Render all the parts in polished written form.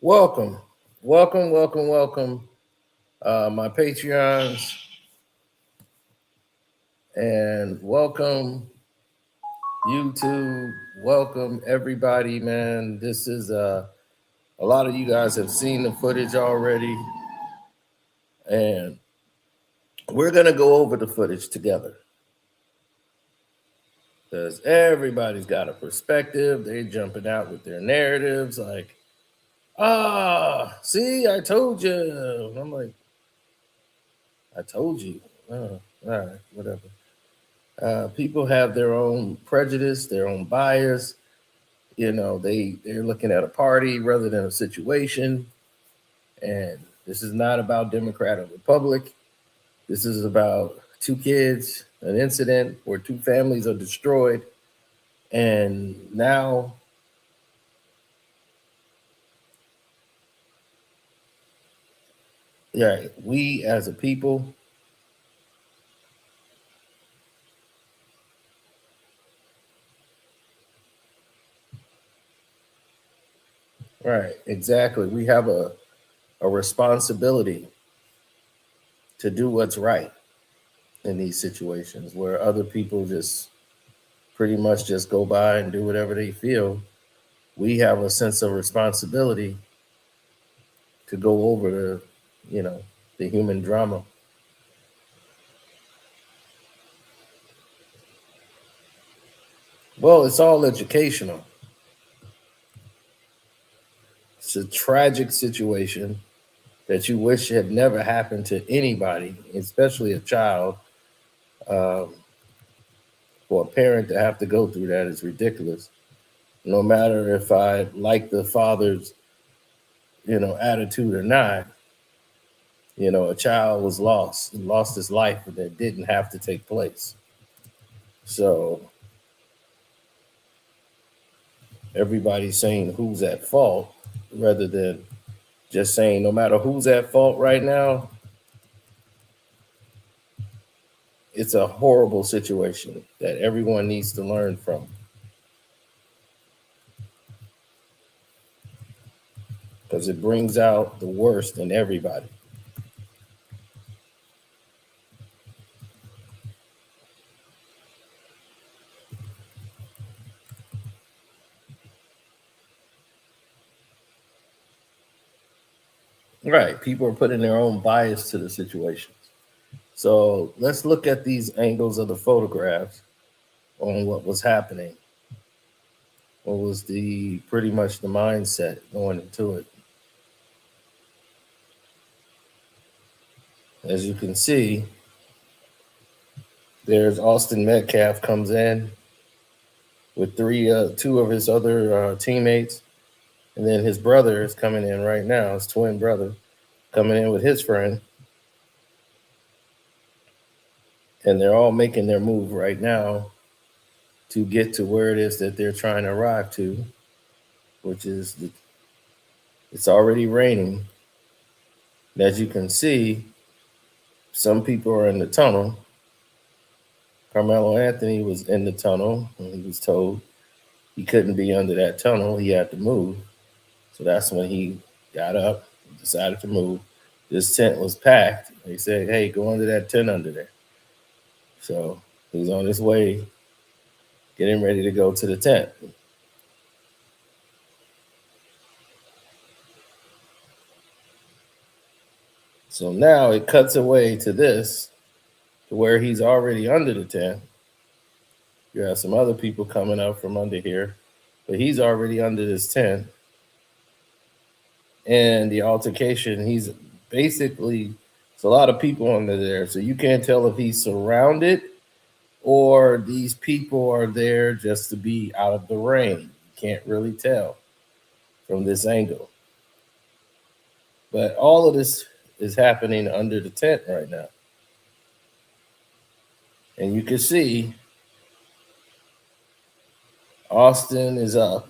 Welcome, welcome, my Patreons, and welcome YouTube. Welcome everybody, man. This is a lot of you guys have seen the footage already, and we're gonna go over the footage together because everybody's got a perspective. They jumping out with their narratives, like, see, I told you. I'm like, I told you. All right, whatever. People have their own prejudice, their own bias. You know, they're looking at a party rather than a situation. And this is not about Democrat or Republic. This is about two kids, an incident where two families are destroyed. And now, yeah, we as a people, right, exactly. We have a responsibility to do what's right in these situations where other people just pretty much just go by and do whatever they feel. We have a sense of responsibility to go over you know, the human drama. Well, it's all educational. It's a tragic situation that you wish had never happened to anybody, especially a child. Um, for a parent to have to go through that is ridiculous. No matter if I like the father's, attitude or not, a child was lost his life, and that didn't have to take place. So everybody's saying who's at fault rather than just saying no matter who's at fault right now, it's a horrible situation that everyone needs to learn from because it brings out the worst in everybody. Right. People are putting their own bias to the situations. So let's look at these angles of the photographs on what was happening. What was the pretty much the mindset going into it? As you can see, there's Austin Metcalf comes in with two of his other teammates, and then his brother is coming in right now. His twin brother coming in with his friend, and they're all making their move right now to get to where it is that they're trying to arrive to, which is it's already raining. And as you can see, some people are in the tunnel. Carmelo Anthony was in the tunnel, and he was told he couldn't be under that tunnel. He had to move. So that's when he got up, decided to move. This tent was packed. They said, hey, go under that tent under there. So he's on his way, getting ready to go to the tent. So now it cuts away to this, to where he's already under the tent. You have some other people coming up from under here, but he's already under this tent. And the altercation, he's basically, it's a lot of people under there. So you can't tell if he's surrounded or these people are there just to be out of the rain. You can't really tell from this angle. But all of this is happening under the tent right now. And you can see Austin is up.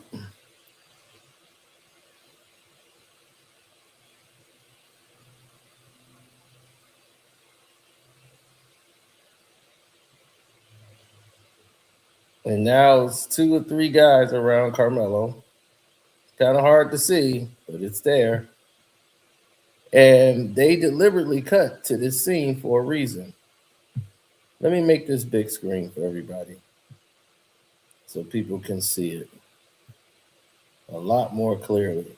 And now it's two or three guys around Carmelo. Kind of hard to see, but it's there. And they deliberately cut to this scene for a reason. Let me make this big screen for everybody so people can see it a lot more clearly.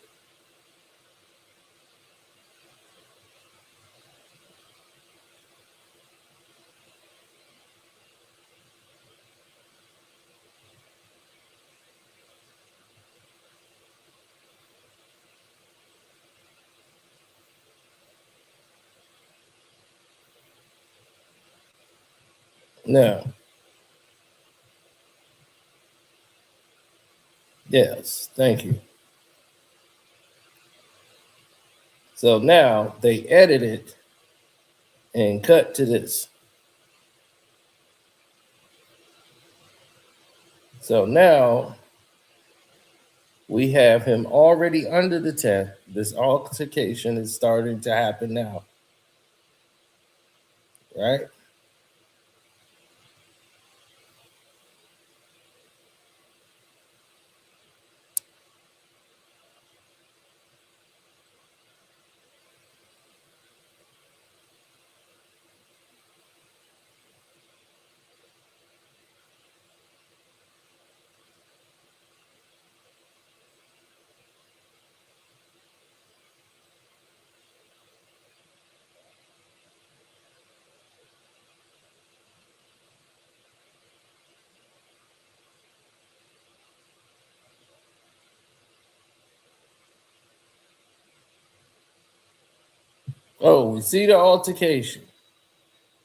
Now, yes, thank you. So now they edit it and cut to this. So now we have him already under the tent. This altercation is starting to happen now, right? Oh, we see the altercation.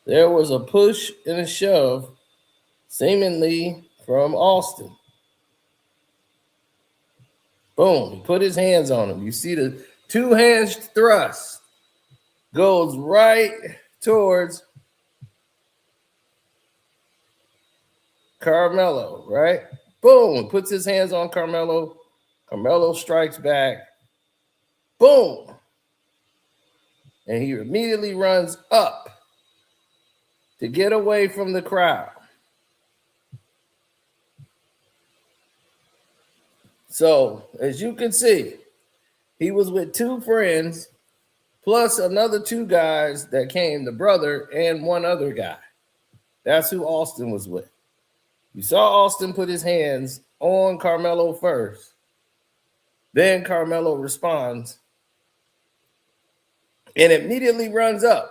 There was a push and a shove, seemingly from Austin. Boom, he put his hands on him. You see the two hands thrust goes right towards Karmelo, right? Boom, puts his hands on Karmelo. Karmelo strikes back. Boom. And he immediately runs up to get away from the crowd. So, as you can see, he was with two friends plus another two guys that came, the brother and one other guy. That's who Austin was with. You saw Austin put his hands on Karmelo first. Then Karmelo responds and immediately runs up.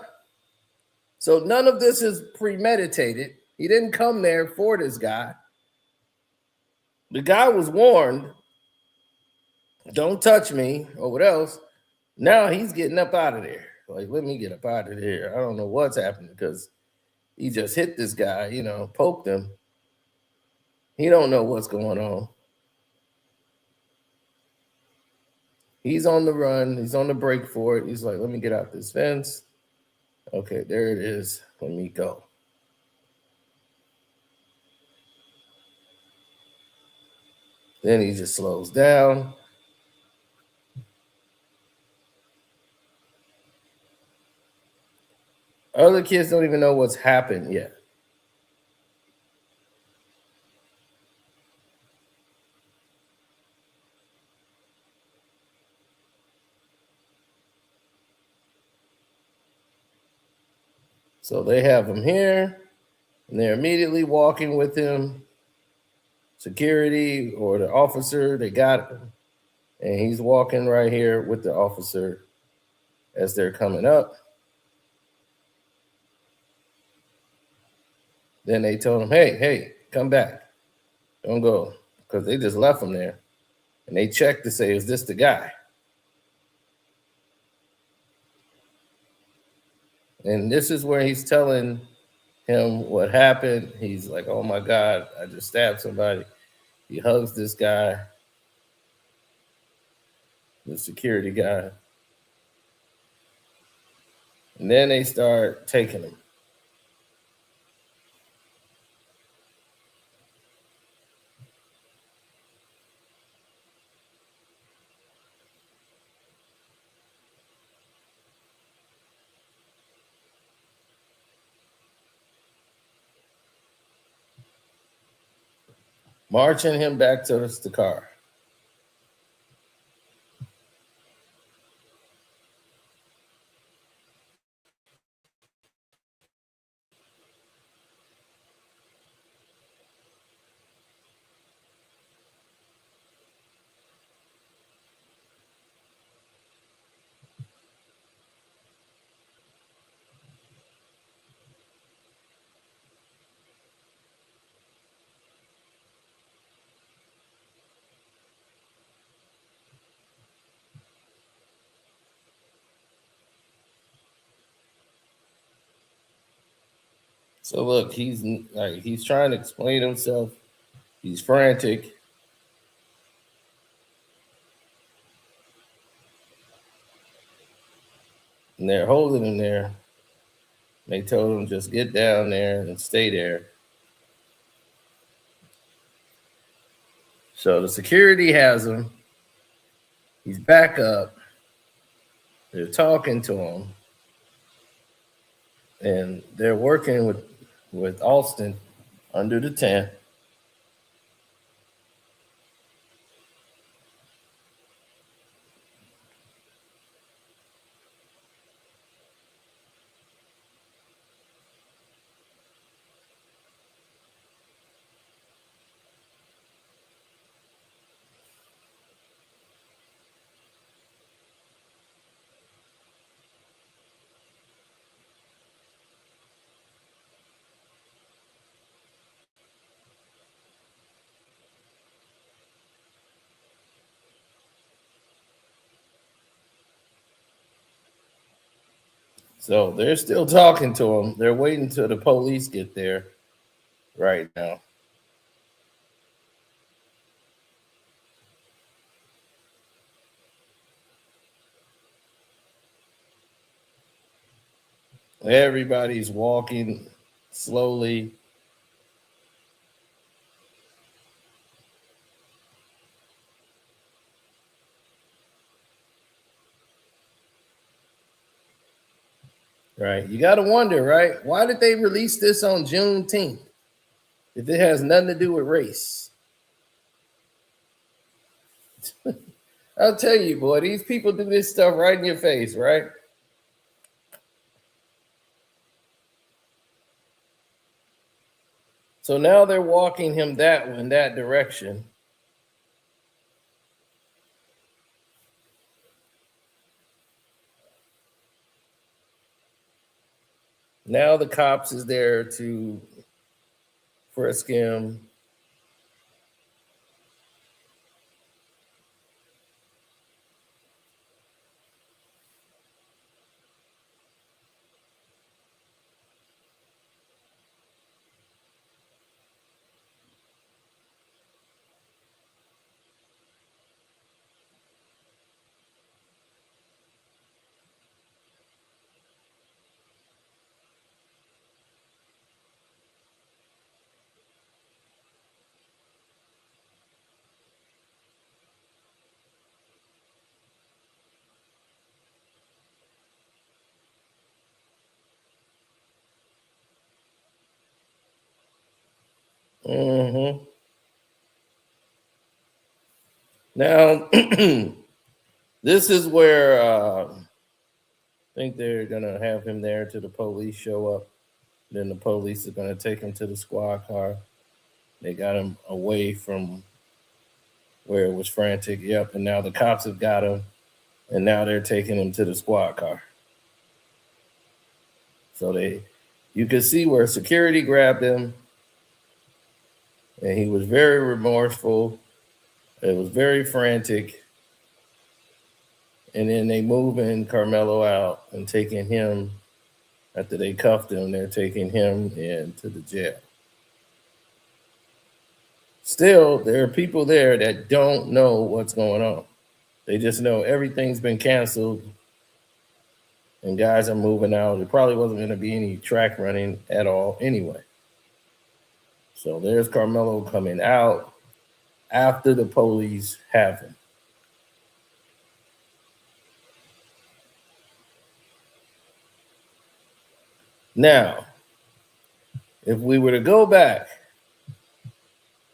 So none of this is premeditated. He didn't come there for this guy. The guy was warned, don't touch me or what else. Now he's getting up out of there. Like, let me get up out of there. I don't know what's happening because he just hit this guy, poked him. He don't know what's going on. He's on the run. He's on the break for it. He's like, let me get out this fence. Okay, there it is. Let me go. Then he just slows down. Other kids don't even know what's happened yet. So they have him here, and they're immediately walking with him. Security or the officer, they got him. And he's walking right here with the officer as they're coming up. Then they told him, hey, come back. Don't go. Because they just left him there. And they checked to say, is this the guy? And this is where he's telling him what happened. He's like, oh my God, I just stabbed somebody. He hugs this guy, the security guy. And then they start taking him. Marching him back to the car. So look, he's trying to explain himself. He's frantic. And they're holding him there. They told him just get down there and stay there. So the security has him. He's back up. They're talking to him. And they're working with Alston under the tent. So they're still talking to him. They're waiting till the police get there right now. Everybody's walking slowly. Right. You got to wonder, right? Why did they release this on Juneteenth if it has nothing to do with race? I'll tell you, boy, these people do this stuff right in your face, right? So now they're walking him in that direction. Now the cops is there to frisk him. Mm-hmm. Now, this is where I think they're going to have him there till the police show up. Then the police are going to take him to the squad car. They got him away from where it was frantic. Yep. And now the cops have got him. And now they're taking him to the squad car. So you could see where security grabbed him. And he was very remorseful. It was very frantic. And then they moving Karmelo out and taking him, after they cuffed him, they're taking him into the jail. Still, there are people there that don't know what's going on. They just know everything's been canceled and guys are moving out. There probably wasn't going to be any track running at all anyway. So there's Karmelo coming out after the police have him. Now, if we were to go back,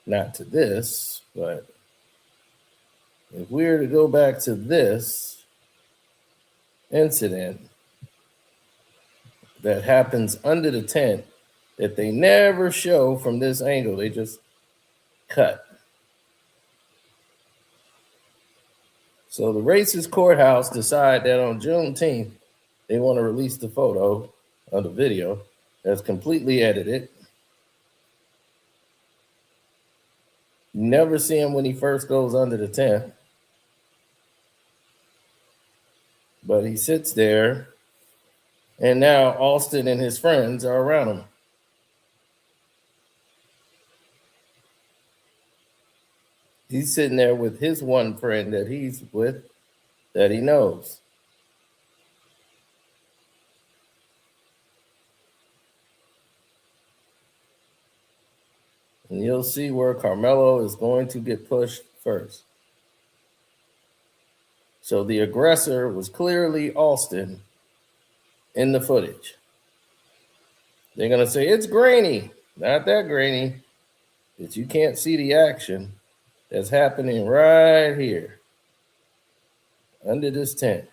not to this, but if we were to go back to this incident that happens under the tent that they never show from this angle, they just cut. So the racist courthouse decide that on Juneteenth, they want to release the photo of the video that's completely edited. You never see him when he first goes under the tent. But he sits there, and now Alston and his friends are around him. He's sitting there with his one friend that he's with that he knows. And you'll see where Karmelo is going to get pushed first. So the aggressor was clearly Austin in the footage. They're going to say it's grainy. Not that grainy. That you can't see the action that's happening right here under this tent.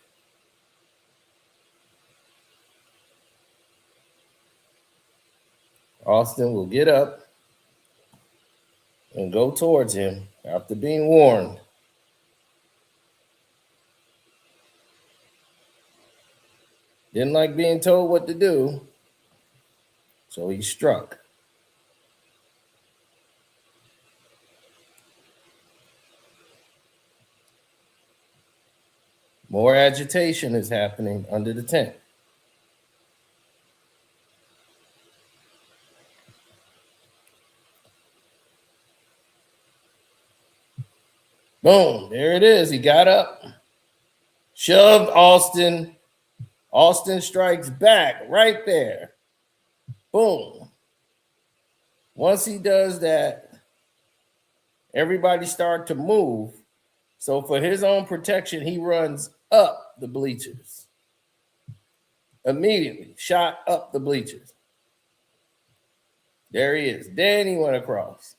Austin will get up and go towards him after being warned. Didn't like being told what to do, so he struck. More agitation is happening under the tent. Boom, there it is. He got up, shoved Austin. Austin strikes back right there. Boom. Once he does that, everybody start to move. So for his own protection, he runs up the bleachers. Immediately shot up the bleachers. There he is. Then he went across.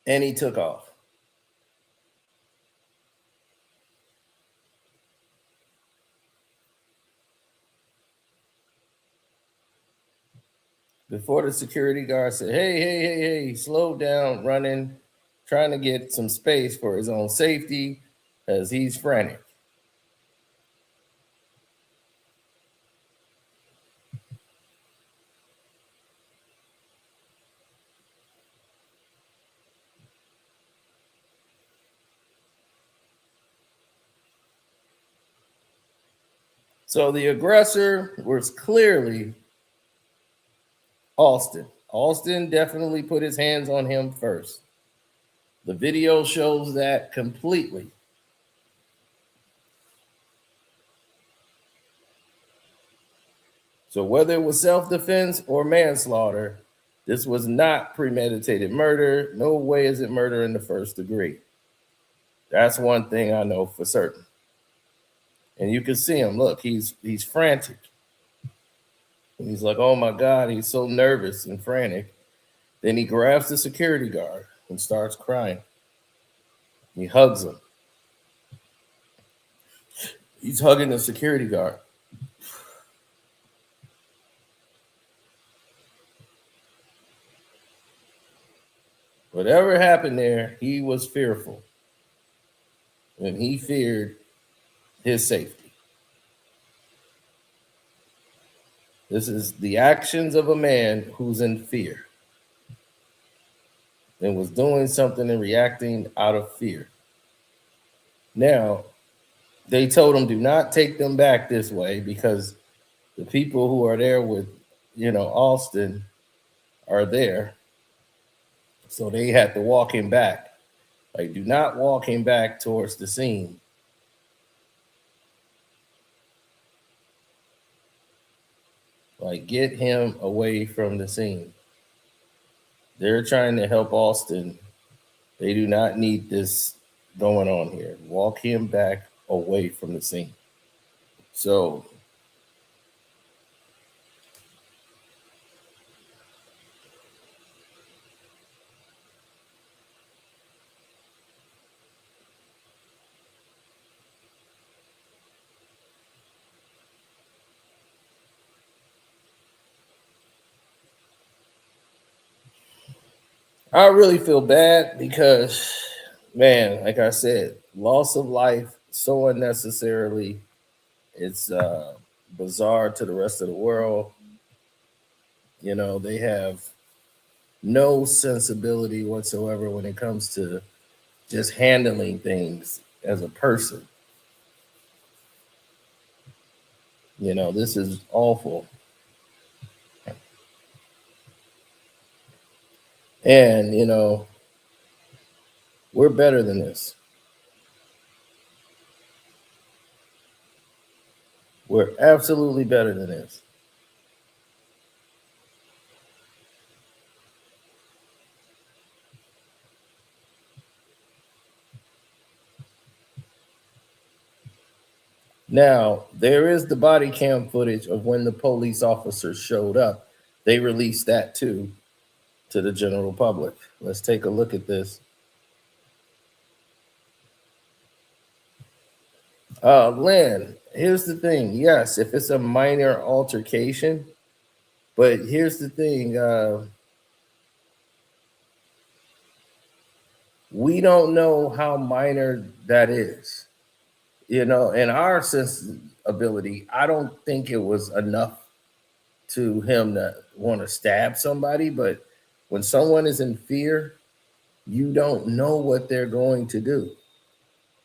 And he took off. Before the security guard said, hey, slow down, running, trying to get some space for his own safety as he's frantic. So the aggressor was clearly Austin. Austin definitely put his hands on him first. The video shows that completely. So whether it was self-defense or manslaughter, this was not premeditated murder. No way is it murder in the first degree. That's one thing I know for certain. And you can see him. Look, he's frantic. And he's like, oh my God, he's so nervous and frantic. Then he grabs the security guard and starts crying. He hugs him. He's hugging the security guard. Whatever happened there, he was fearful. And he feared his safety. This is the actions of a man who's in fear and was doing something and reacting out of fear. Now, they told him, do not take them back this way because the people who are there with, Austin are there. So they had to walk him back. Like, do not walk him back towards the scene. Like, get him away from the scene. They're trying to help Austin. They do not need this going on here. Walk him back away from the scene. So I really feel bad because, man, like I said, loss of life so unnecessarily. It's bizarre to the rest of the world. They have no sensibility whatsoever when it comes to just handling things as a person. This is awful. And, we're better than this. We're absolutely better than this. Now, there is the body cam footage of when the police officers showed up. They released that too to the general public. Let's take a look at this. Lynn, here's the thing. Yes, if it's a minor altercation, but here's the thing. We don't know how minor that is. In our sense ability, I don't think it was enough to him to want to stab somebody. But when someone is in fear, you don't know what they're going to do.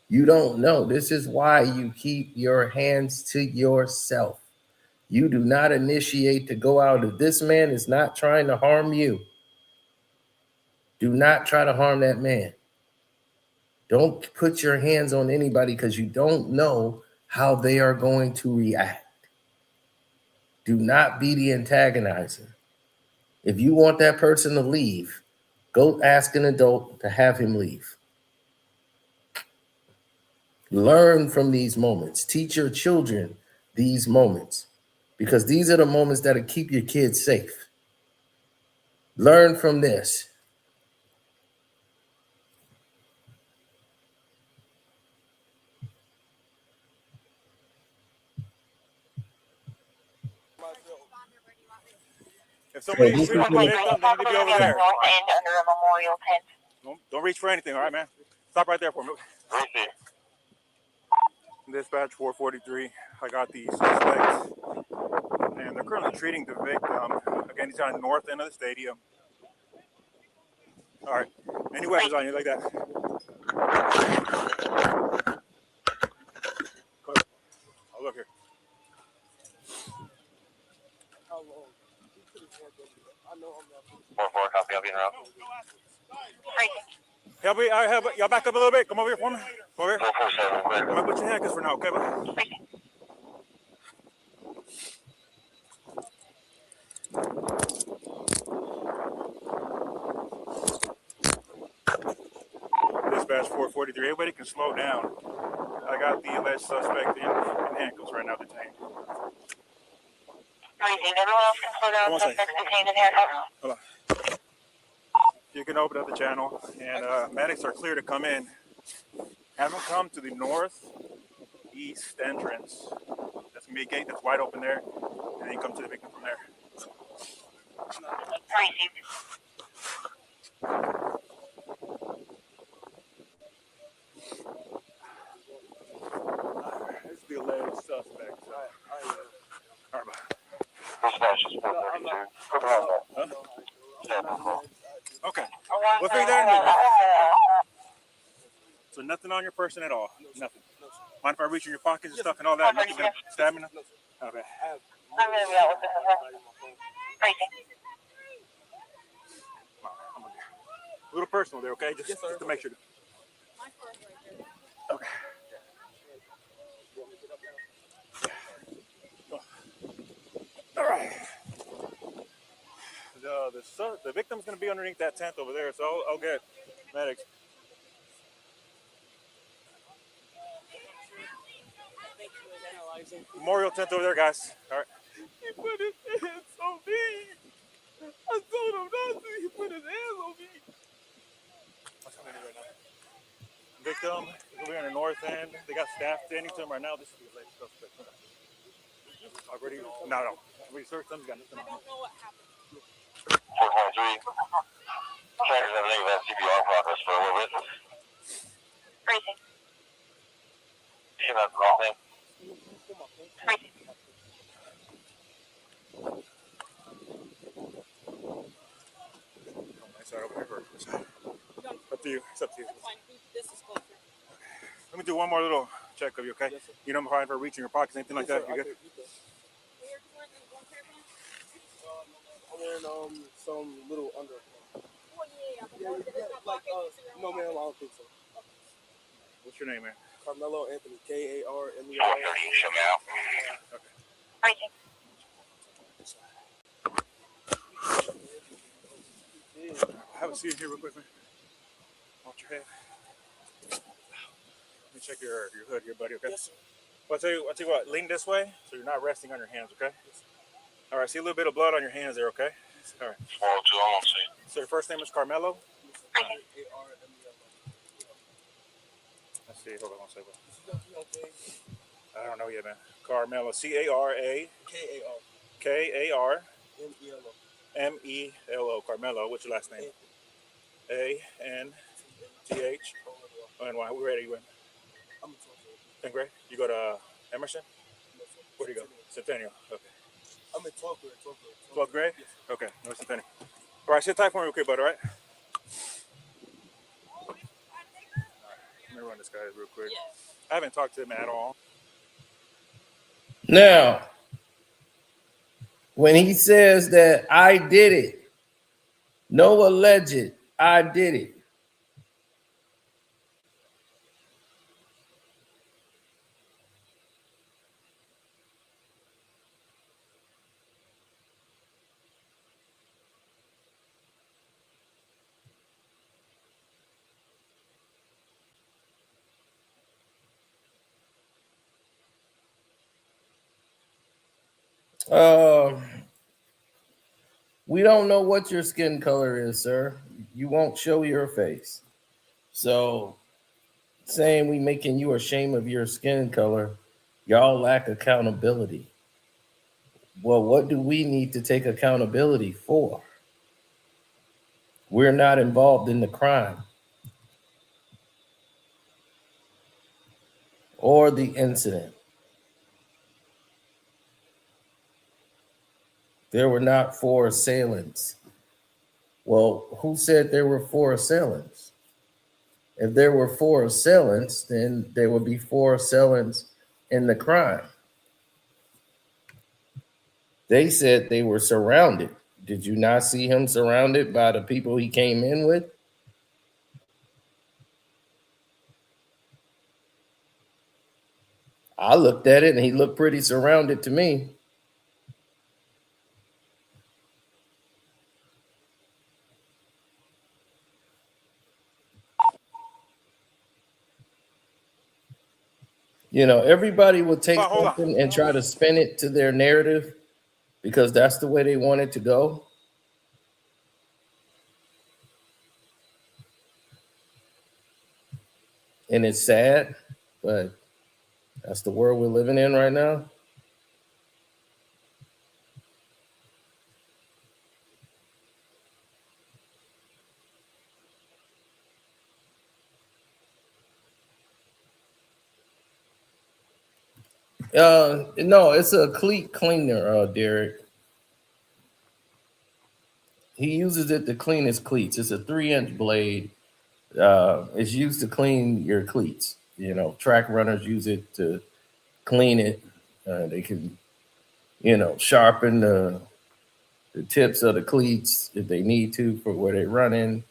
You don't know. This is why you keep your hands to yourself. You do not initiate to go out. If this man is not trying to harm you, do not try to harm that man. Don't put your hands on anybody because you don't know how they are going to react. Do not be the antagonizer. If you want that person to leave, go ask an adult to have him leave. Learn from these moments. Teach your children these moments because these are the moments that'll keep your kids safe. Learn from this. If somebody's reaching for the victim, they need to be over there. Don't reach for anything, all right, man? Stop right there for me. Dispatch 443. I got the suspects, and they're currently treating the victim. Again, he's on the north end of the stadium. All right. Any weapons on you like that? Oh, look here. Copy, I'll be in route. Y'all back up a little bit. Come over here for me. Come over here. 447, I'm gonna put your handcuffs for now, okay? Dispatch 443. Everybody can slow down. I got the alleged suspect in handcuffs right now, detained. Everyone else can slow down. Suspects detained in handcuffs. Hold on. You can open up the channel, and medics are clear to come in. Have them come to the northeast entrance. That's gonna be a gate that's wide open there, and then you come to the victim from there. This is the alleged suspect. All right, Dispatch is 432. huh? Okay. We'll figure that out. So nothing on your person at all? Nothing? Mind if I reach in your pockets and stuff and all that? Nothing gonna stab me? Okay. I'm going to be out with this. A little personal there, okay? Just to make sure. Okay. All right. The victim's going to be underneath that tent over there, so I'll get medics. Memorial tent over there, guys. All right. He put his hands on me. I told him not to. He put his hands on me. What's happening right now? Victim is over here on the north end. They got staff standing to him right now. This is the alleged suspect. Already? No. We searched them. Got nothing on him. 423. Checkers have a negative CPR progress for a little bit. Freezing. You know, the wrong thing. Freezing. Nice side over here first. up to you. It's up to you. That's fine. This is closer. Let me do one more little check of you, okay? Yes, sir. You don't mind for reaching your pockets, anything like that? You good? I'm wearing some little under. Oh, yeah. Yeah, like no, ma'am, I don't think so. What's your name, man? Karmelo Anthony, Karmelo. Show me out. Pricing. Have a seat here real quick, man. Watch your head. Let me check your hood here, buddy, okay? Yes, sir. Well, I'll tell you what, lean this way so you're not resting on your hands, okay? All right, see a little bit of blood on your hands there, okay? All right. 402, I won't see. So your first name is Karmelo? Let's see, hold on one second. I don't know yet, man. Karmelo, C-A-R-A. K-A-R. M-E-L-O. Karmelo, what's your last name? A-N-T-H. And why? Where are you in? I'm in 10th grade? You go to Emerson? Where do you go? Centennial. Okay. I'm in 12th grade. 12th grade? Okay, no Centennial. All right, sit tight for me real quick, bud, all right? Let me run this guy real quick. I haven't talked to him at all. Now, when he says that I did it, no alleged, I did it. We don't know what your skin color is, sir. You won't show your face. So saying we making you ashamed of your skin color, y'all lack accountability. Well, what do we need to take accountability for? We're not involved in the crime or the incident. There were not 4 assailants. Well, who said there were 4 assailants? If there were 4 assailants, then there would be 4 assailants in the crime. They said they were surrounded. Did you not see him surrounded by the people he came in with? I looked at it and he looked pretty surrounded to me. You know, everybody will take Hold on. something and try to spin it to their narrative because that's the way they want it to go. And it's sad, but that's the world we're living in right now. No, it's a cleat cleaner, Derek. He uses it to clean his cleats. It's a 3-inch blade. It's used to clean your cleats. You know, track runners use it to clean it. They can, sharpen the tips of the cleats if they need to for where they run in.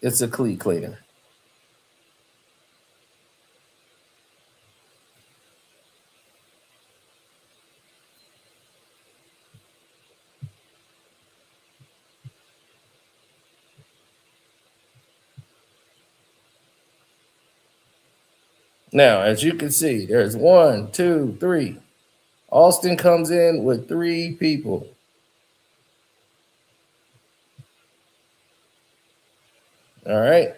It's a cleat cleaner. Now, as you can see, there's 1, 2, 3. Austin comes in with 3 people. All right.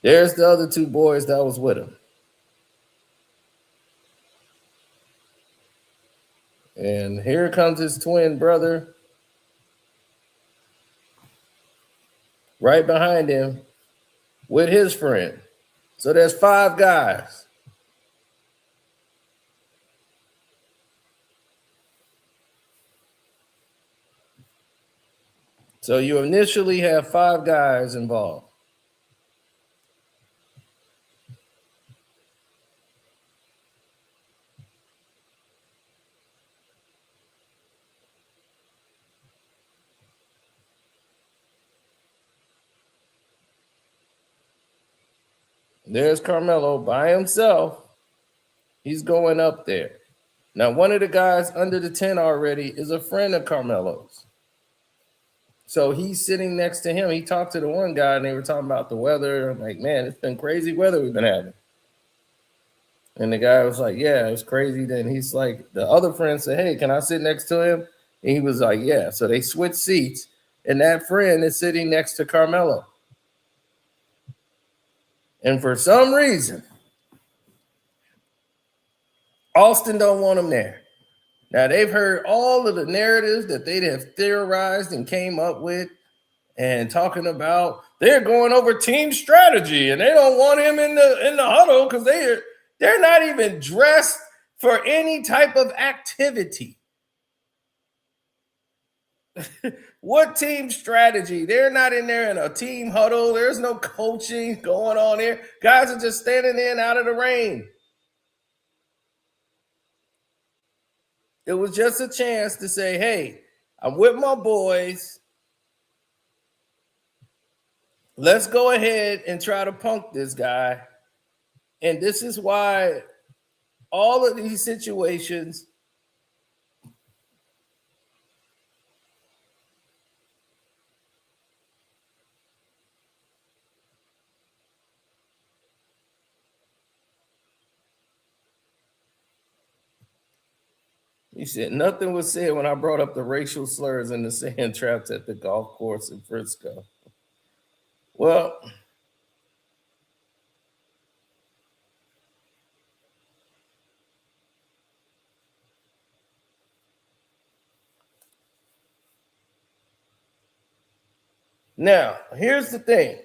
There's the other 2 boys that was with him. And here comes his twin brother right behind him with his friend. So there's 5 guys. So you initially have 5 guys involved. There's Karmelo by himself. He's going up there. Now, one of the guys under the tent already is a friend of Karmelo's. So he's sitting next to him. He talked to the one guy and they were talking about the weather. I'm like, man, it's been crazy weather we've been having. And the guy was like, yeah, it's crazy. Then he's like, the other friend said, hey, can I sit next to him? And he was like, yeah. So they switched seats. And that friend is sitting next to Karmelo. And for some reason, Austin don't want him there. Now, they've heard all of the narratives that they have theorized and came up with and talking about they're going over team strategy and they don't want him in the huddle because they're not even dressed for any type of activity. What team strategy? They're not in there in a team huddle. There's no coaching going on there. Guys are just standing in out of the rain. It was just a chance to say, hey, I'm with my boys. Let's go ahead and try to punk this guy. And this is why all of these situations he said nothing was said when I brought up the racial slurs and the sand traps at the golf course in Frisco. Well, now, here's the thing.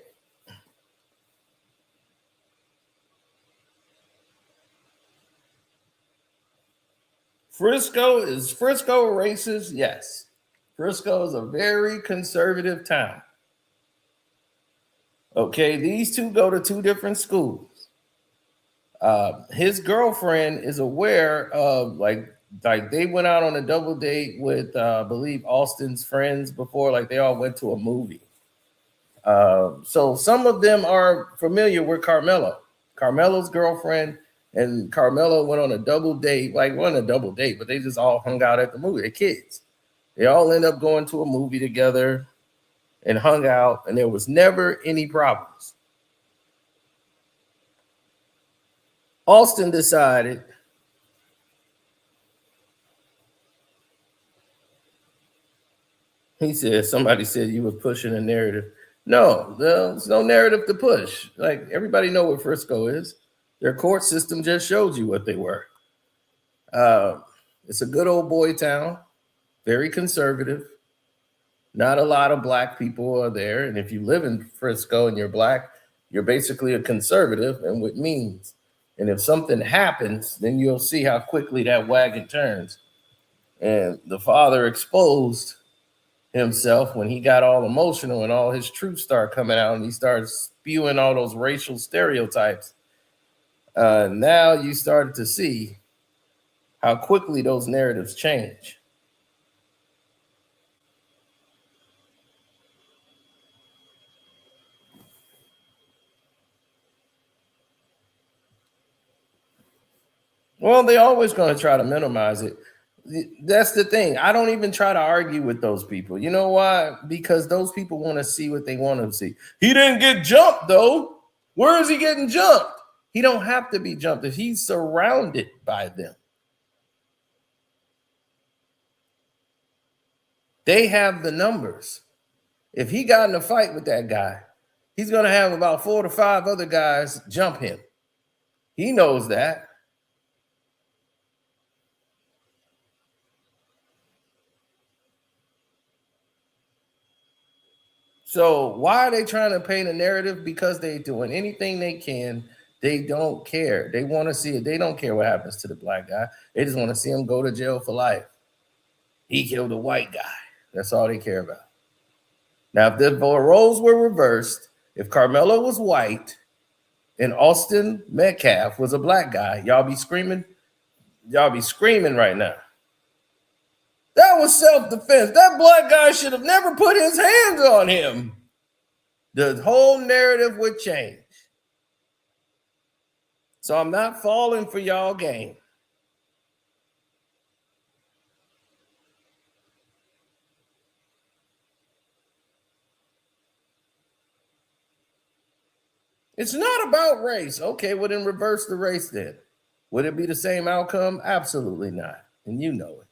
Frisco racist? Yes. Frisco is a very conservative town. Okay, these two go to 2 different schools. His girlfriend is aware of like they went out on a double date with I believe Austin's friends before, like they all went to a movie. So some of them are familiar with Karmelo. Carmelo's girlfriend and Karmelo went on a double date, like wasn't a double date, but they just all hung out at the movie. They're kids. They all end up going to a movie together and hung out, and there was never any problems. Austin decided he said, somebody said you were pushing a narrative. No, there's no narrative to push. Like everybody know what Frisco is. Their court system just showed you what they were. It's a good old boy town, very conservative. Not a lot of black people are there. And if you live in Frisco and you're black, you're basically a conservative and what means. And if something happens, then you'll see how quickly that wagon turns. And the father exposed himself when he got all emotional and all his truth started coming out and he started spewing all those racial stereotypes. Now you started to see how quickly those narratives change. Well, they're always going to try to minimize it. That's the thing. I don't even try to argue with those people. You know why? Because those people want to see what they want to see. He didn't get jumped, though. Where is he getting jumped? He don't have to be jumped if he's surrounded by them. They have the numbers. If he got in a fight with that guy, he's going to have about 4 to 5 other guys jump him. He knows that. So why are they trying to paint a narrative? Because they're doing anything they can. They don't care. They want to see it. They don't care what happens to the black guy. They just want to see him go to jail for life. He killed a white guy. That's all they care about. Now, if the roles were reversed, if Karmelo was white and Austin Metcalf was a black guy, y'all be screaming. Y'all be screaming right now. That was self-defense. That black guy should have never put his hands on him. The whole narrative would change. So I'm not falling for y'all game. It's not about race. Okay, well then reverse the race then. Would it be the same outcome? Absolutely not. And you know it.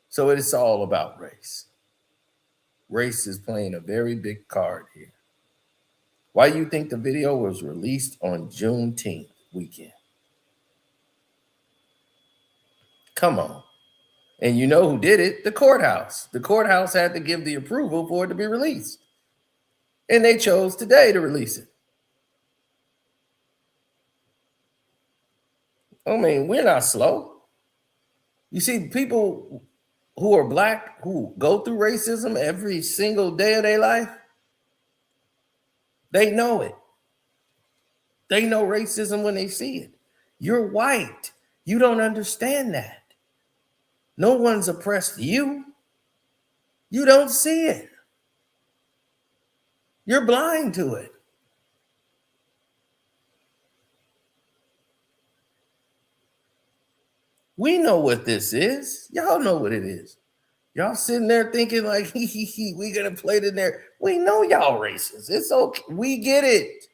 So it's all about race. Race is playing a very big card here. Why do you think the video was released on Juneteenth weekend? Come on. And you know who did it? The courthouse. The courthouse had to give the approval for it to be released. And they chose today to release it. I mean, we're not slow. You see, people who are black, who go through racism every single day of their life, they know it. They know racism when they see it. You're white. You don't understand that. No one's oppressed you. You don't see it. You're blind to it. We know what this is. Y'all know what it is. Y'all sitting there thinking like, we gonna play the narrative. We know y'all racist. It's okay. We get it.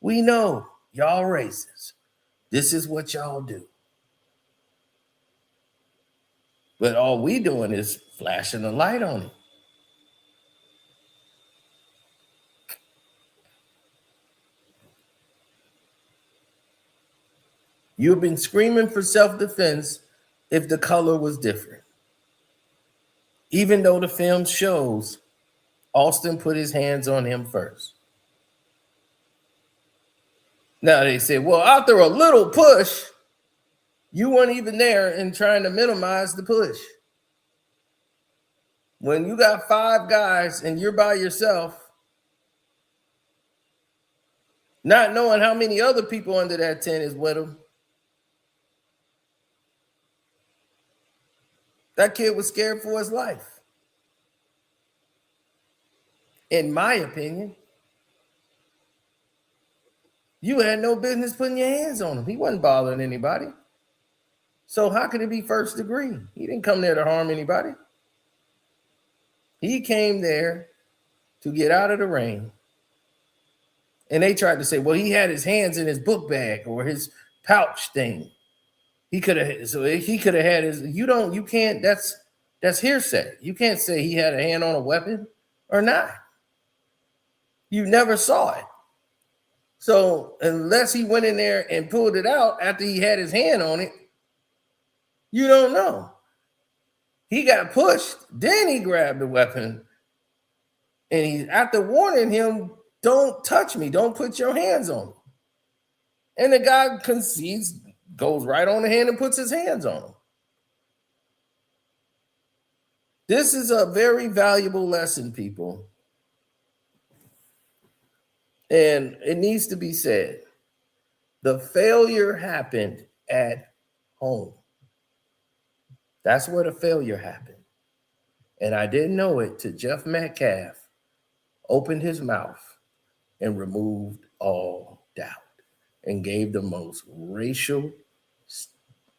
We know y'all racist. This is what y'all do. But all we doing is flashing a light on it. You've been screaming for self-defense if the color was different. Even though the film shows Austin put his hands on him first. Now they say, well, after a little push, you weren't even there and trying to minimize the push. When you got 5 guys and you're by yourself, not knowing how many other people under that tent is with him, that kid was scared for his life. In my opinion, you had no business putting your hands on him. He wasn't bothering anybody. So how could it be first degree? He didn't come there to harm anybody. He came there to get out of the rain. And they tried to say, well, he had his hands in his book bag or his pouch thing. He could have had his, you can't, that's hearsay. You can't say he had a hand on a weapon or not. You never saw it. So unless he went in there and pulled it out after he had his hand on it, you don't know. He got pushed, then he grabbed the weapon. And he, after warning him, don't touch me, don't put your hands on me. And the guy concedes, goes right on the hand and puts his hands on him. This is a very valuable lesson, people. And it needs to be said. The failure happened at home. That's where the failure happened. And I didn't know it till Jeff Metcalf opened his mouth and removed all doubt and gave the most racial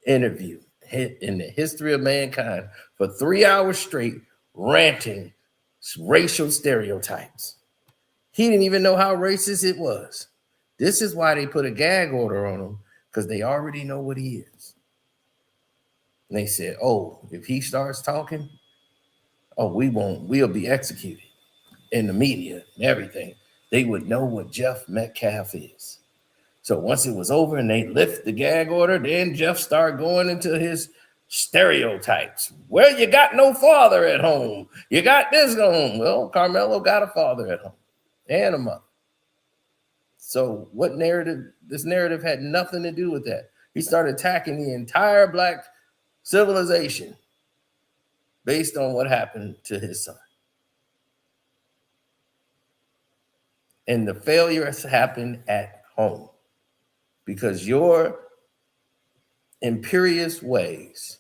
interview in the history of mankind for 3 hours straight, ranting racial stereotypes. He didn't even know how racist it was. This is why they put a gag order on him, because they already know what he is. And they said, oh, if he starts talking, oh, we'll be executed in the media and everything. They would know what Jeff Metcalf is. So once it was over and they lift the gag order, then Jeff started going into his stereotypes. Well, you got no father at home. You got this going. Well, Karmelo got a father at home and a mother. So what narrative? This narrative had nothing to do with that. He started attacking the entire black civilization based on what happened to his son. And the failure has happened at home because your imperious ways,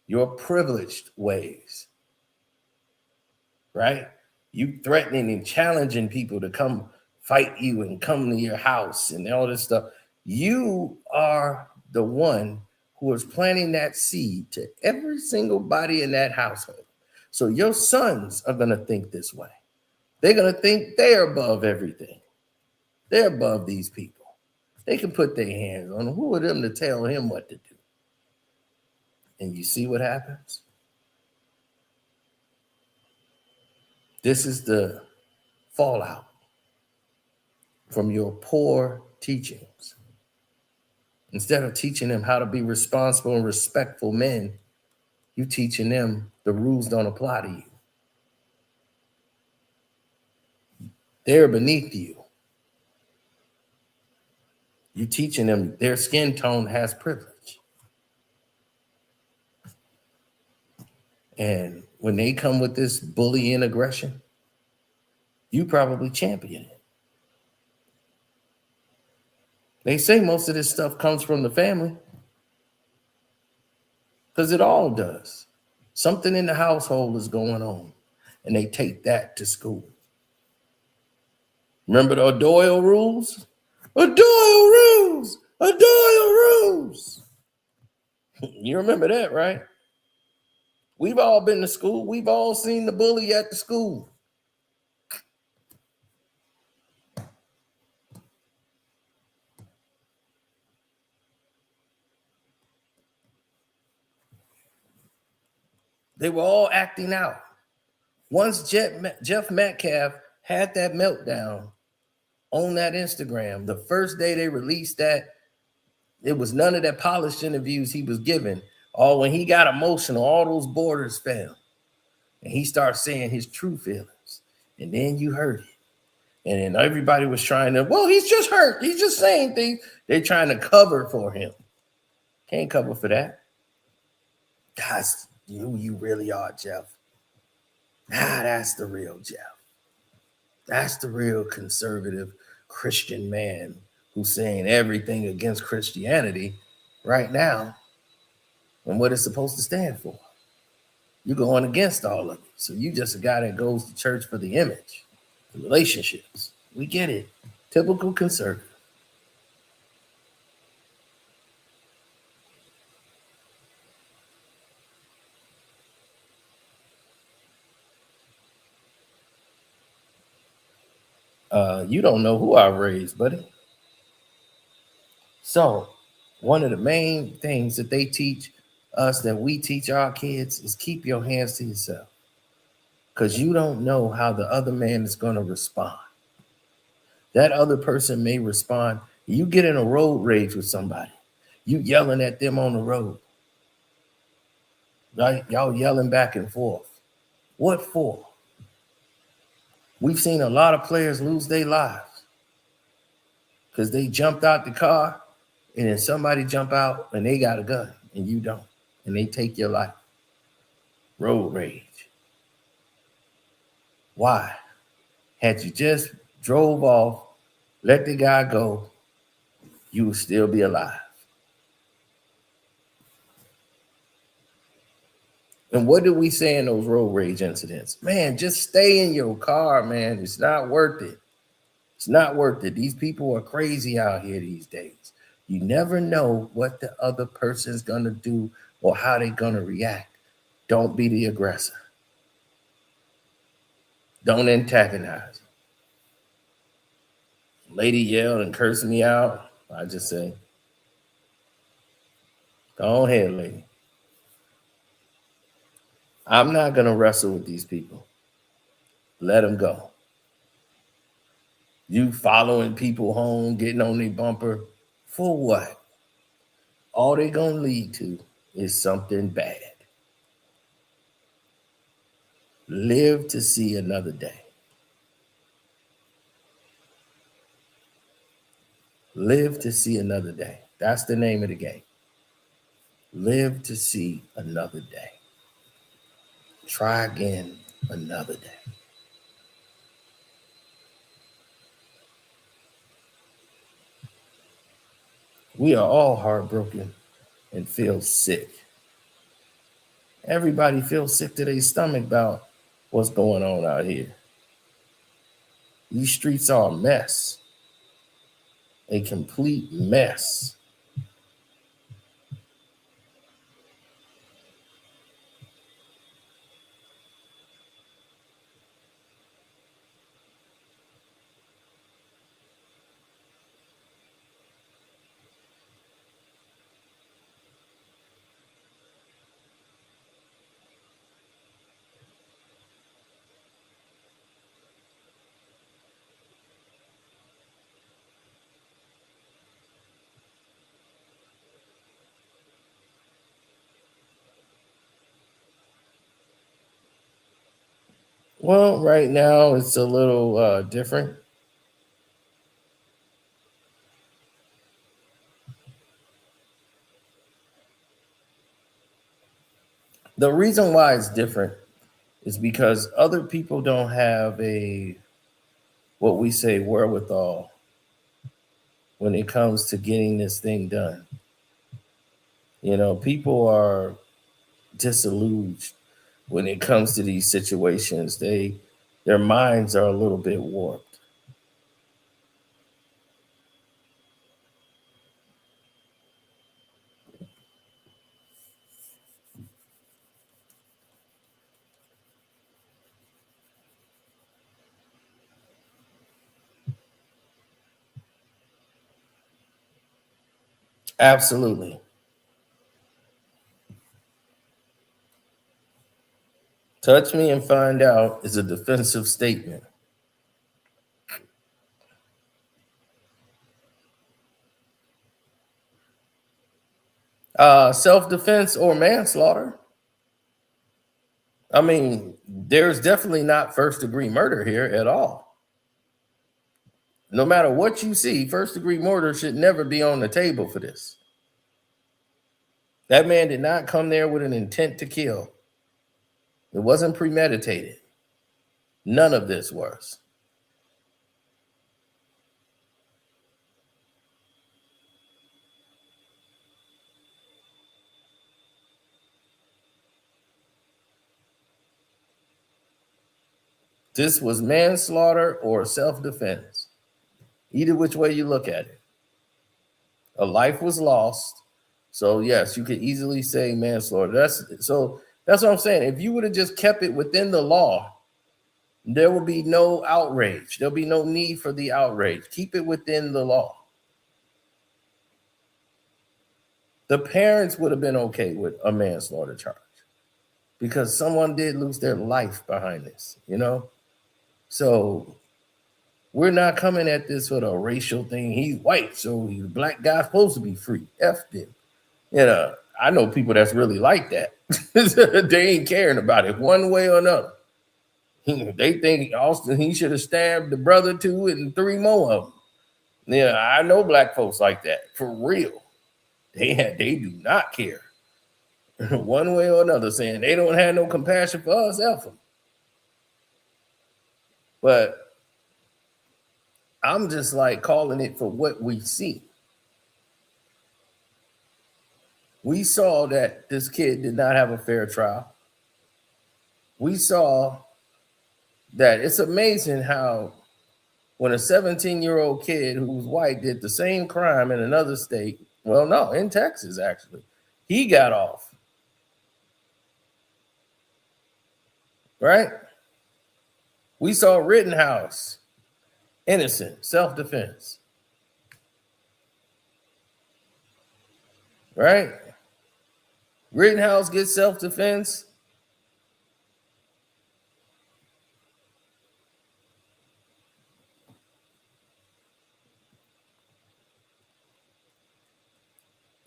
your privileged ways, right? You threatening and challenging people to come fight you and come to your house and all this stuff. You are the one who is planting that seed to every single body in that household. So your sons are going to think this way. They're going to think they're above everything. They're above these people. They can put their hands on them. Who are them to tell him what to do? And you see what happens? This is the fallout from your poor teachings. Instead of teaching them how to be responsible and respectful men, you teaching them the rules don't apply to you. They're beneath you. You teaching them their skin tone has privilege. And when they come with this bullying aggression, you probably champion it. They say most of this stuff comes from the family because it all does. Something in the household is going on, and they take that to school. Remember the Doyle rules? Doyle rules! Doyle rules! You remember that, right? We've all been to school. We've all seen the bully at the school. They were all acting out. Once Jeff Metcalf had that meltdown on that Instagram, the first day they released that, it was none of that polished interviews he was giving. All when he got emotional, all those borders fell. And he started saying his true feelings. And then you heard it. And then everybody was trying to, well, he's just hurt. He's just saying things. They're trying to cover for him. Can't cover for that. That's who you really are, Jeff. That's the real Jeff. That's the real conservative Christian man who's saying everything against Christianity right now and what it's supposed to stand for. You're going against all of it. So you just a guy that goes to church for the image, the relationships. We get it. Typical conservative. You don't know who I raised, buddy. So one of the main things that they teach us, that we teach our kids, is keep your hands to yourself. Because you don't know how the other man is going to respond. That other person may respond. You get in a road rage with somebody. You yelling at them on the road. Right? Y'all yelling back and forth. What for? We've seen a lot of players lose their lives because they jumped out the car and then somebody jump out and they got a gun and you don't. And they take your life. Road rage. Why? Had you just drove off, let the guy go, you would still be alive. And what do we say in those road rage incidents? Man, just stay in your car, man. It's not worth it. It's not worth it. These people are crazy out here these days. You never know what the other person's going to do or how they're going to react. Don't be the aggressor. Don't antagonize. Lady yelled and cursed me out. I just say, go ahead, lady. I'm not going to wrestle with these people. Let them go. You following people home, getting on their bumper, for what? All they're going to lead to is something bad. Live to see another day. Live to see another day. That's the name of the game. Live to see another day. Try again another day. We are all heartbroken and feel sick. Everybody feels sick to their stomach about what's going on out here. These streets are a mess, a complete mess. Well, right now it's a little different. The reason why it's different is because other people don't have a what we say wherewithal when it comes to getting this thing done. You know, people are disillusioned when it comes to these situations. Their minds are a little bit warped. Absolutely. Touch me and find out is a defensive statement. Self-defense or manslaughter. I mean, there's definitely not first-degree murder here at all. No matter what you see, first-degree murder should never be on the table for this. That man did not come there with an intent to kill. It wasn't premeditated. None of this was. This was manslaughter or self-defense. Either which way you look at it. A life was lost. So yes, you could easily say manslaughter. That's what I'm saying. If you would have just kept it within the law, there will be no outrage. There'll be no need for the outrage. Keep it within the law. The parents would have been okay with a manslaughter charge because someone did lose their life behind this, you know? So we're not coming at this with a racial thing. He's white, so the black guy's supposed to be free. F them. You know, I know people that's really like that. They ain't caring about it one way or another. They think Austin, he should have stabbed the brother too and three more of them. Yeah, I know black folks like that for real. They do not care one way or another, saying they don't have no compassion for us ever. But I'm just like calling it for what we see. We saw that this kid did not have a fair trial. We saw that it's amazing how when a 17-year-old kid who was white did the same crime in another state, well, no, in Texas, actually, he got off. Right? We saw Rittenhouse, innocent, self-defense. Right? Rittenhouse gets self-defense.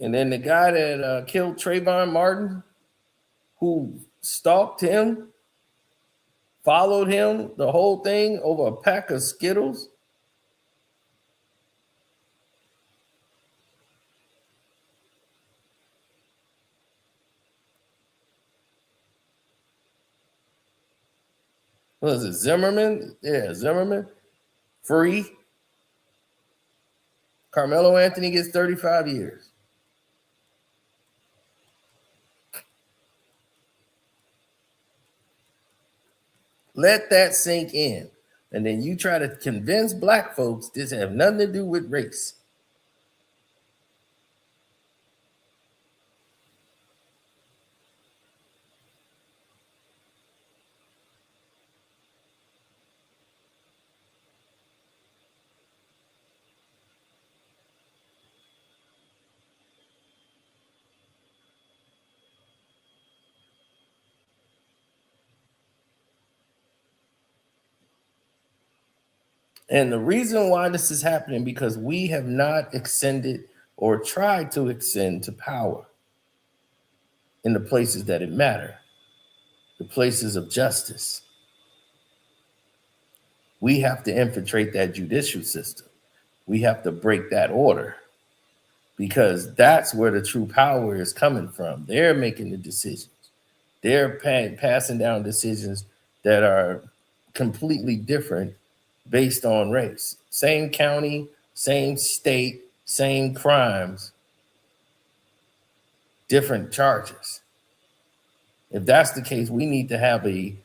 And then the guy that killed Trayvon Martin, who stalked him, followed him, the whole thing over a pack of Skittles. What is it, Zimmerman? Yeah, Zimmerman. Free. Carmelo Anthony gets 35 years. Let that sink in. And then you try to convince black folks this have nothing to do with race. And the reason why this is happening because we have not extended or tried to extend to power in the places that it matter, the places of justice. We have to infiltrate that judicial system. We have to break that order because that's where the true power is coming from. They're making the decisions. They're passing down decisions that are completely different based on race. Same county, same state, same crimes, different charges. If that's the case, we need to have a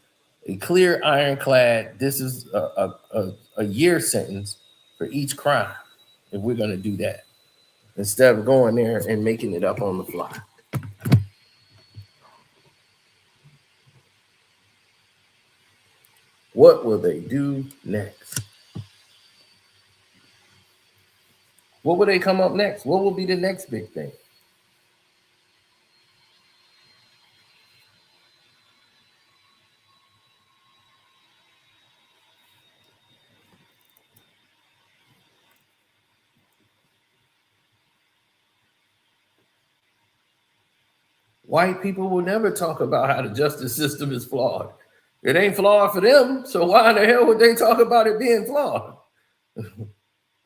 clear ironclad, this is a year sentence for each crime if we're going to do that, instead of going there and making it up on the fly. What will they do next? What will they come up next? What will be the next big thing? White people will never talk about how the justice system is flawed. It ain't flawed for them, so why in the hell would they talk about it being flawed?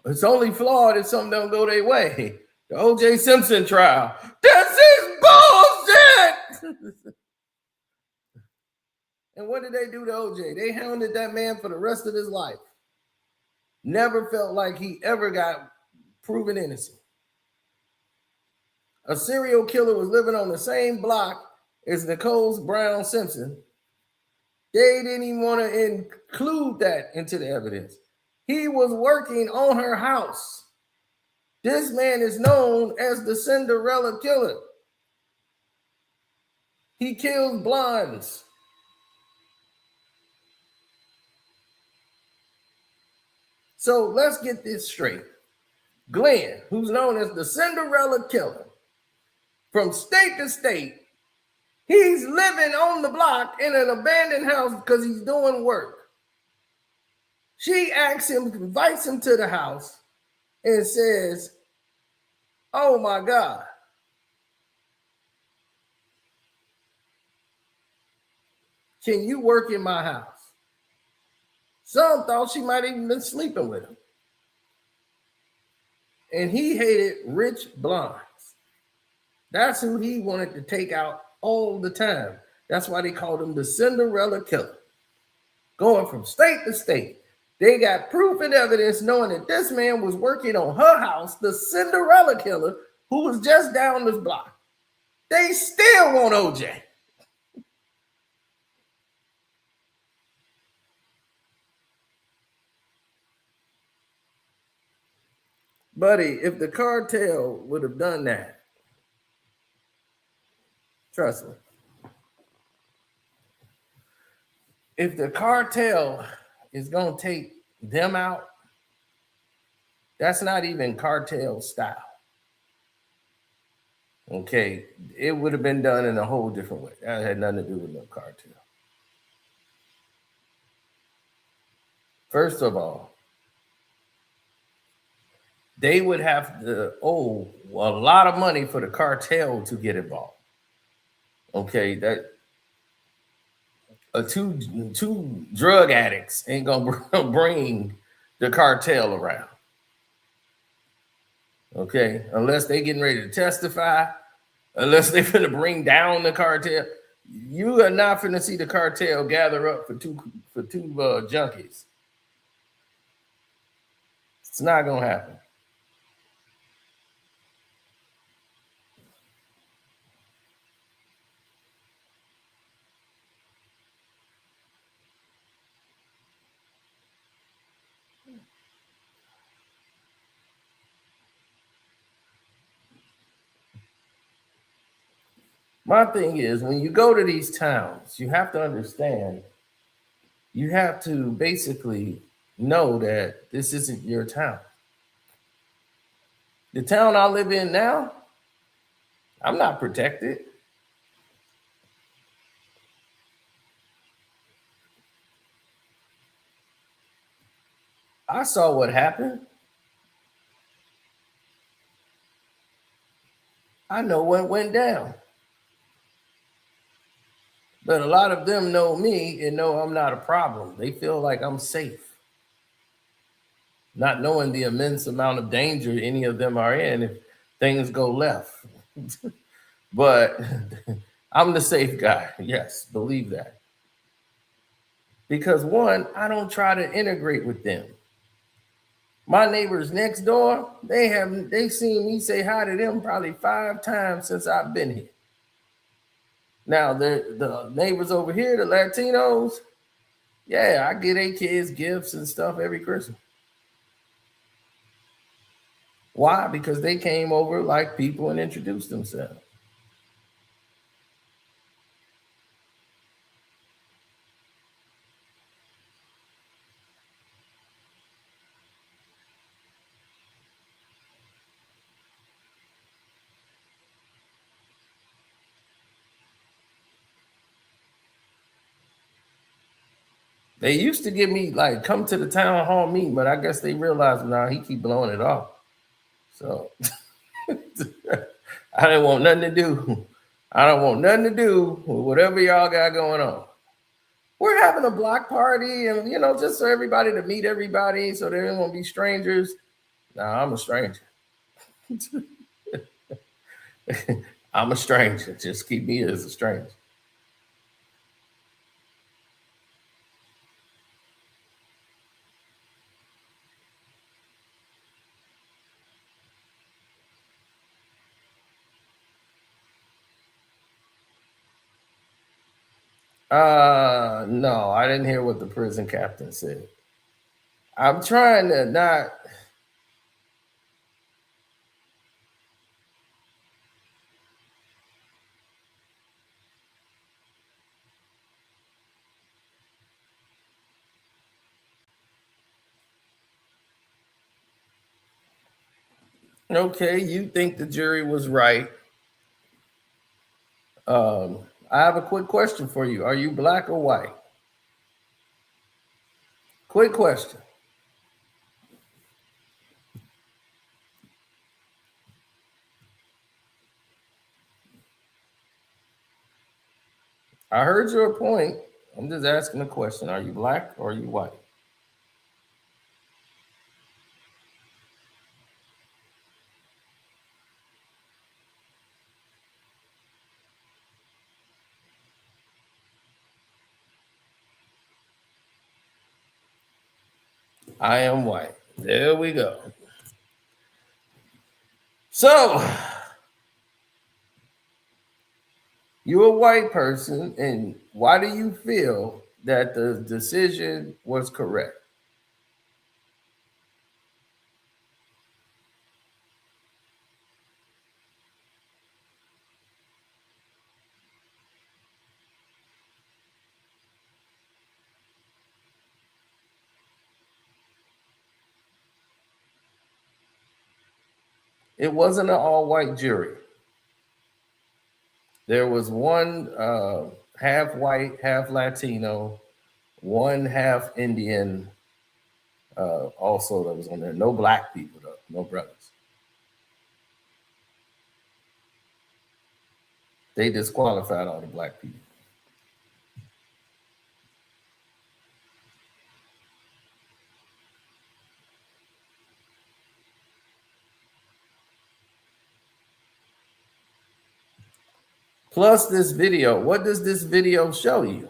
It's only flawed if something don't go their way. The O.J. Simpson trial. This is bullshit! And what did they do to O.J.? They hounded that man for the rest of his life. Never felt like he ever got proven innocent. A serial killer was living on the same block as Nicole Brown Simpson. They didn't even want to include that into the evidence. He was working on her house. This man is known as the Cinderella Killer. He kills blondes. So let's get this straight. Glenn, who's known as the Cinderella Killer, from state to state, he's living on the block in an abandoned house because he's doing work. She asks him, invites him to the house and says, "Oh my God, can you work in my house?" Some thought she might even been sleeping with him. And he hated rich blondes. That's who he wanted to take out all the time. That's why they called him the Cinderella Killer. Going from state to state. They got proof and evidence knowing that this man was working on her house, the Cinderella Killer, who was just down this block. They still want OJ. Buddy, if the cartel would have done that, trust me, if the cartel is going to take them out, that's not even cartel style. Okay, it would have been done in a whole different way. That had nothing to do with no cartel. First of all, they would have to owe a lot of money for the cartel to get involved. Okay, that two drug addicts ain't gonna bring the cartel around. Okay, unless they getting ready to testify, unless they finna bring down the cartel, you are not finna see the cartel gather up for two junkies. It's not gonna happen. My thing is, when you go to these towns, you have to understand, you have to basically know that this isn't your town. The town I live in now, I'm not protected. I saw what happened. I know what went down. But a lot of them know me and know I'm not a problem. They feel like I'm safe, not knowing the immense amount of danger any of them are in if things go left. But I'm the safe guy. Yes, believe that. Because one, I don't try to integrate with them. My neighbors next door, they seen me say hi to them probably 5 times since I've been here. Now the neighbors over here, the Latinos, yeah, I get their kids gifts and stuff every Christmas. Why? Because they came over like people and introduced themselves. They used to give me like come to the town hall meeting, but I guess they realized now he keep blowing it off. So I didn't want nothing to do. I don't want nothing to do with whatever y'all got going on. We're having a block party, and just so everybody to meet everybody, so they won't be strangers. Nah, I'm a stranger. I'm a stranger. Just keep me as a stranger. No, I didn't hear what the prison captain said. I'm trying to not. Okay, you think the jury was right. I have a quick question for you. Are you black or white? Quick question. I heard your point. I'm just asking a question. Are you black or are you white? I am white. There we go. So, you're a white person, and why do you feel that the decision was correct? It wasn't an all-white jury. There was one half white, half Latino, one half Indian also that was on there. No black people, though, no brothers. They disqualified all the black people. Plus this video, what does this video show you?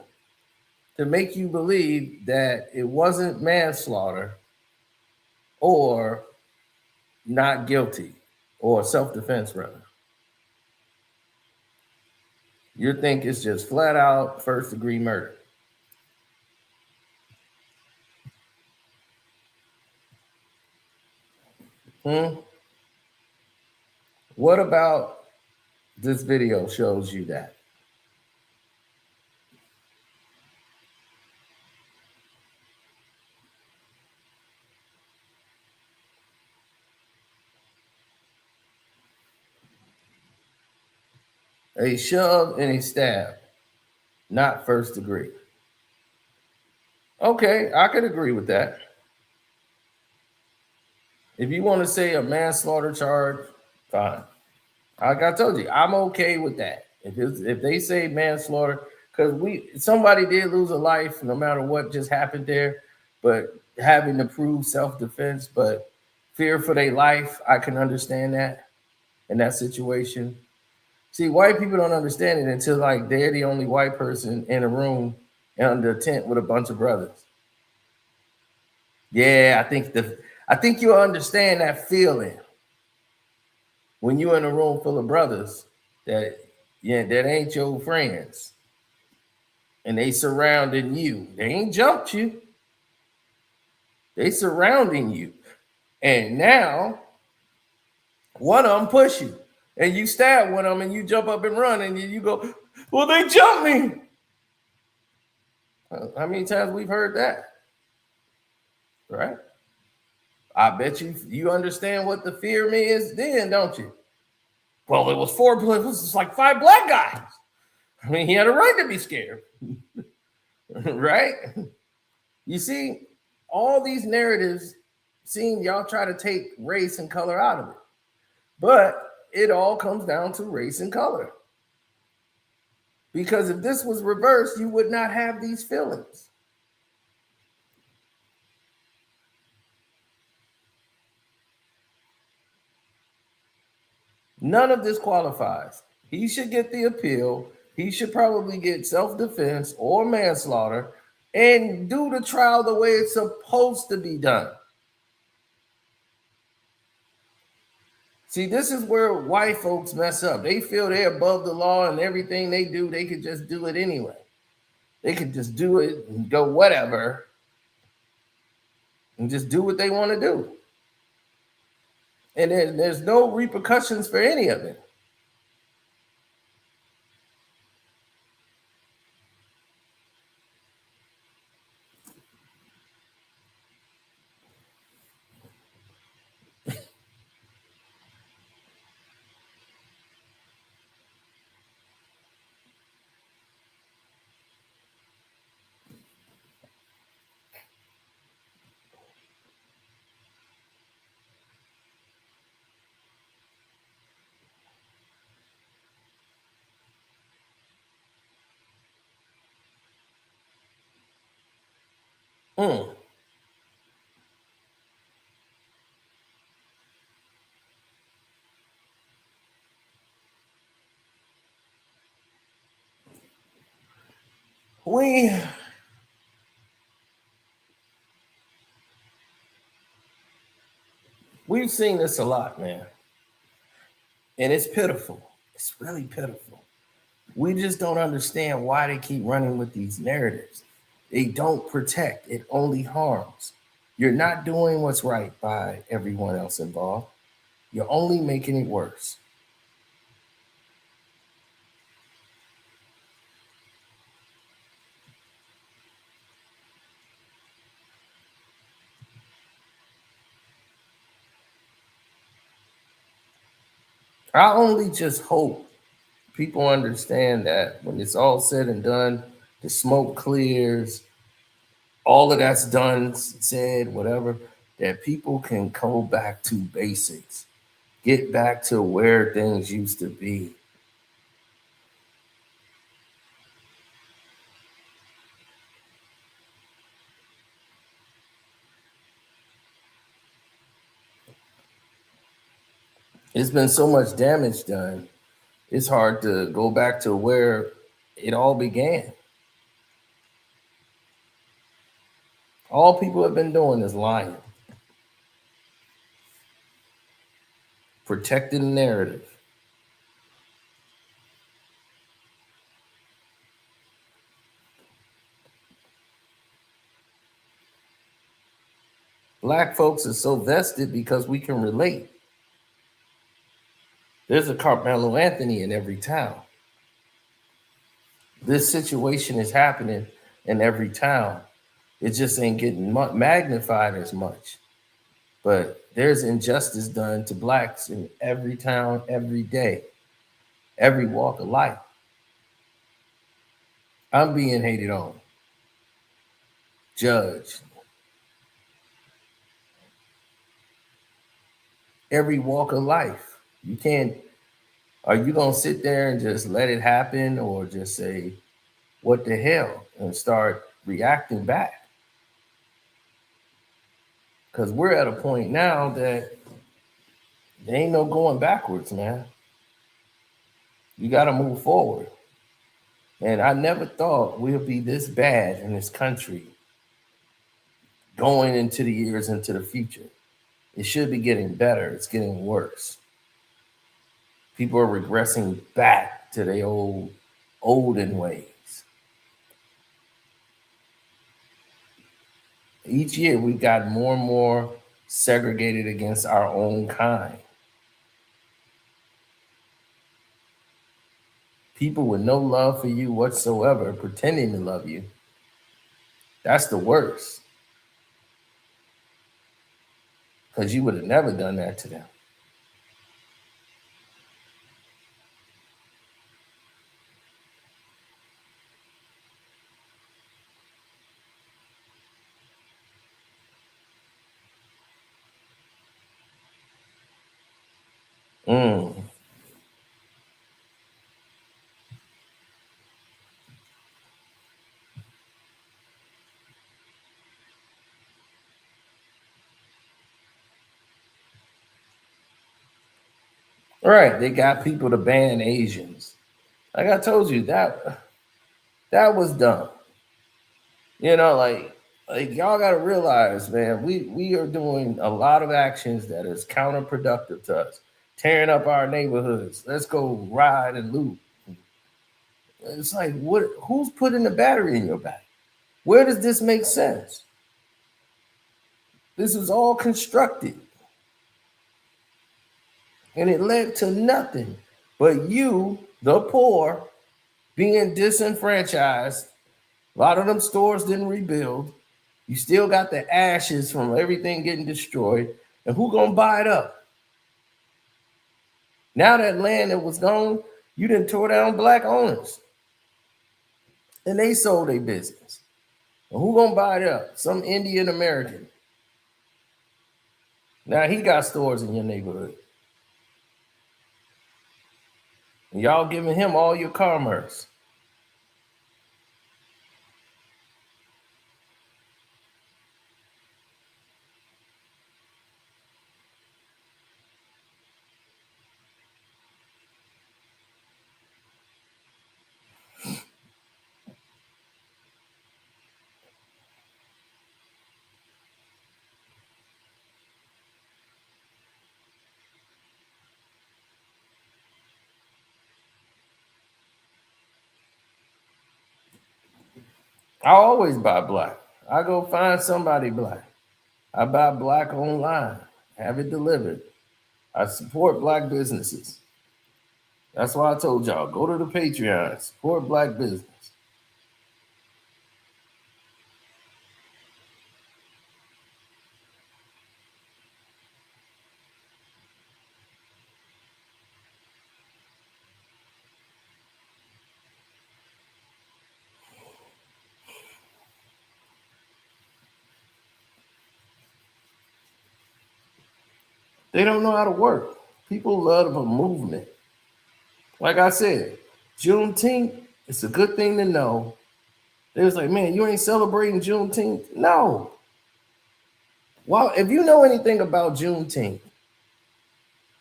To make you believe that it wasn't manslaughter or not guilty or self-defense rather. You think it's just flat out first degree murder. What about This video shows you that. A shove and a stab, not first degree. Okay, I could agree with that. If you want to say a manslaughter charge, fine. Like I told you, I'm okay with that. If they say manslaughter, because somebody did lose a life, no matter what just happened there, but having to prove self-defense, but fear for their life, I can understand that in that situation. See, white people don't understand it until like they're the only white person in a room under a tent with a bunch of brothers. Yeah, I think you'll understand that feeling when you're in a room full of brothers that that ain't your friends and they surrounding you. They ain't jumped you. They surrounding you. And now one of them push you and you stab one of them and you jump up and run and you go, well, they jumped me. How many times we've heard that? Right? I bet you understand what the fear is then, don't you? Well, it was it was like 5 black guys. I mean, he had a right to be scared. Right? You see, all these narratives seem y'all try to take race and color out of it. But it all comes down to race and color. Because if this was reversed, you would not have these feelings. None of this qualifies. He should get the appeal. He should probably get self-defense or manslaughter and do the trial the way it's supposed to be done. See, this is where white folks mess up. They feel they're above the law and everything they do, they could just do it anyway. They could just do it and go whatever and just do what they want to do. And there's no repercussions for any of it. Mm. We've seen this a lot, man. And it's pitiful. It's really pitiful. We just don't understand why they keep running with these narratives. They don't protect, it only harms. You're not doing what's right by everyone else involved. You're only making it worse. I only just hope people understand that when it's all said and done, the smoke clears, all of that's done, said, whatever, that people can go back to basics, get back to where things used to be. It's been so much damage done, it's hard to go back to where it all began. All people have been doing is lying, protecting the narrative. Black folks are so vested because we can relate. There's a Carmelo Anthony in every town. This situation is happening in every town. It just ain't getting magnified as much. But there's injustice done to blacks in every town, every day, every walk of life. I'm being hated on, judged. Every walk of life. You can't, are you going to sit there and just let it happen or just say, what the hell, and start reacting back? Because we're at a point now that there ain't no going backwards, man. You got to move forward. And I never thought we'll be this bad in this country going into the years into the future. It should be getting better. It's getting worse. People are regressing back to their olden ways. Each year we've got more and more segregated against our own kind. People with no love for you whatsoever, pretending to love you. That's the worst. Because you would have never done that to them. Mm. All right, they got people to ban Asians. Like I told you, that was dumb. You know, like y'all gotta realize, man, we are doing a lot of actions that is counterproductive to us. Tearing up our neighborhoods. Let's go ride and loot. It's like, what? Who's putting the battery in your back? Where does this make sense? This is all constructed. And it led to nothing but you, the poor, being disenfranchised. A lot of them stores didn't rebuild. You still got the ashes from everything getting destroyed. And who gonna buy it up? Now that land that was gone, you didn't tore down black owners. And they sold their business. And who gonna buy it up? Some Indian American. Now he got stores in your neighborhood. And y'all giving him all your commerce. I always buy black. I go find somebody black. I buy black online, have it delivered. I support black businesses. That's why I told y'all, go to the Patreon, support black business. They don't know how to work. People love a movement. Like I said, Juneteenth, it's a good thing to know. They was like, man, you ain't celebrating Juneteenth? No. Well, if you know anything about Juneteenth,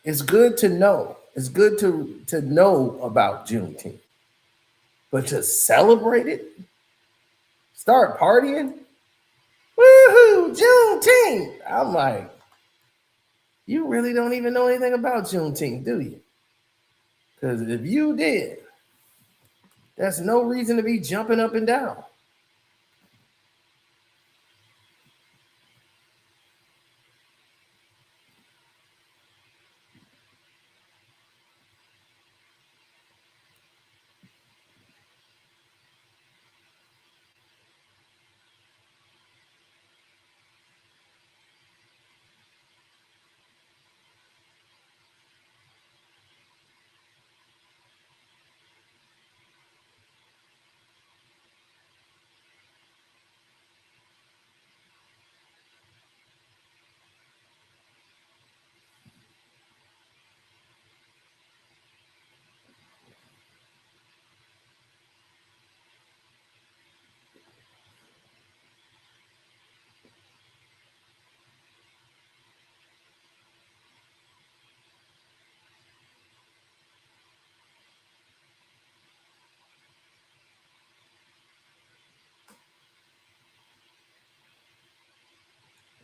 it's good to know. It's good to know about Juneteenth. But to celebrate it, start partying, woohoo, Juneteenth. I'm like, you really don't even know anything about Juneteenth, do you? Because if you did, there's no reason to be jumping up and down.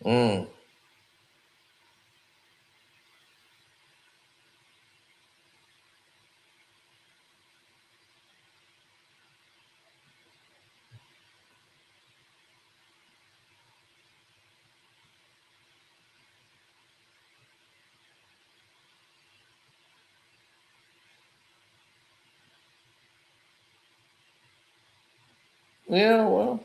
Mm. Yeah, well,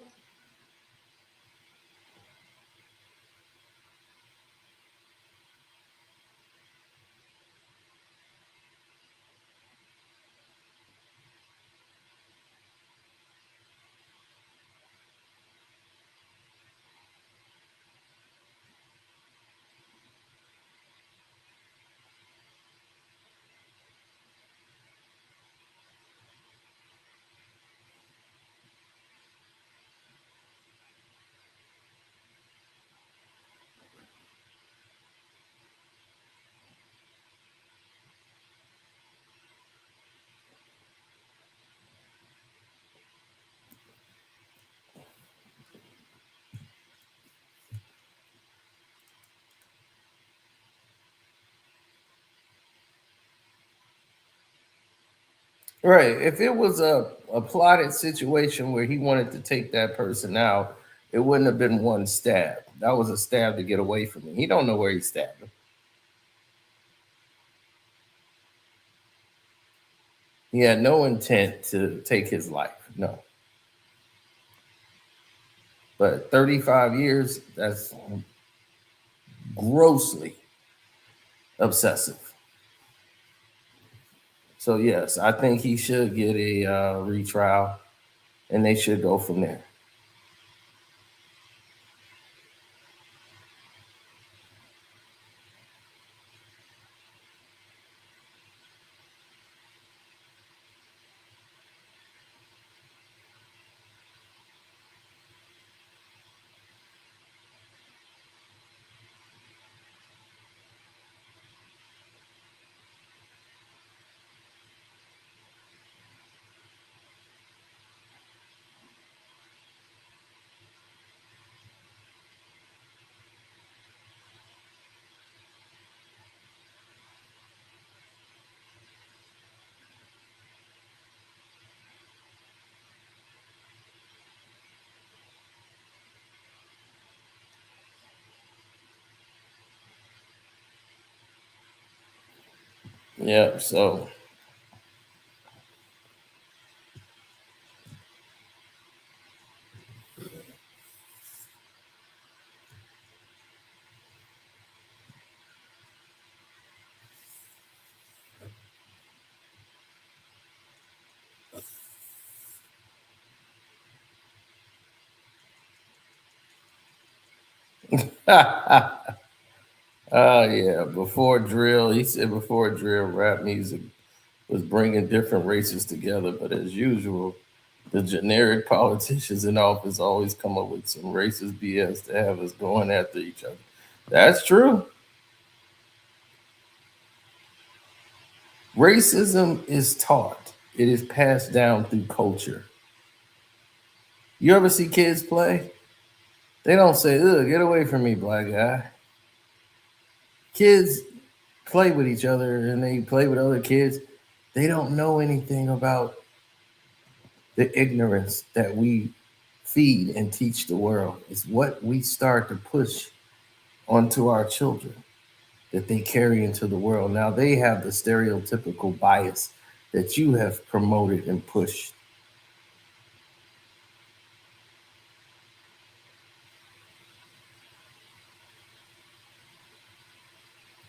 right. If it was a plotted situation where he wanted to take that person out, it wouldn't have been one stab. That was a stab to get away from him. He don't know where he stabbed him. He had no intent to take his life. No. But 35 years, that's grossly obsessive. So yes, I think he should get a retrial, and they should go from there. Yeah. So yeah, before drill, he said before drill, rap music was bringing different races together. But as usual, the generic politicians in office always come up with some racist BS to have us going after each other. That's true. Racism is taught, it is passed down through culture. You ever see kids play? They don't say, ugh, get away from me, black guy. Kids play with each other and they play with other kids. They don't know anything about the ignorance that we feed and teach the world. It's what we start to push onto our children that they carry into the world. Now they have the stereotypical bias that you have promoted and pushed.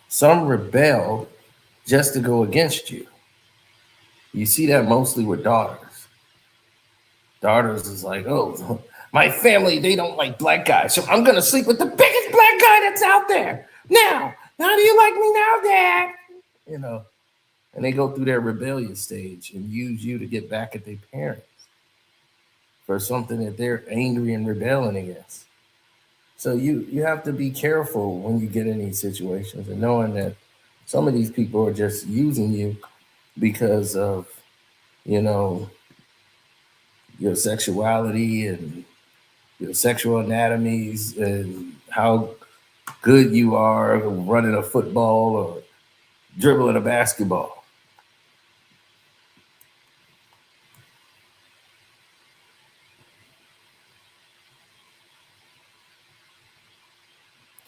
Some rebel just to go against you. You see that mostly with daughters. Daughters is like, oh, my family, they don't like black guys. So I'm going to sleep with the biggest black guy that's out there. Now, how do you like me now, Dad? You know, and they go through their rebellious stage and use you to get back at their parents for something that they're angry and rebelling against. So you have to be careful when you get in these situations and knowing that some of these people are just using you because of, you know, your sexuality and your sexual anatomies and how good you are running a football or dribbling a basketball.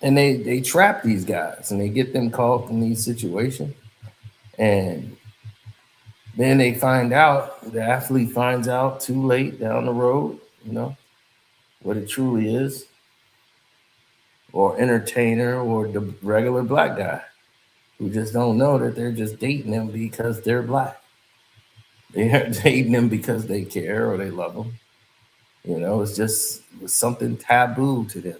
And they trap these guys and they get them caught in these situations. And then they find out, the athlete finds out too late down the road, what it truly is, or entertainer or the regular black guy who just don't know that they're just dating them because they're black. They're dating them because they care or they love them. It's just something taboo to them.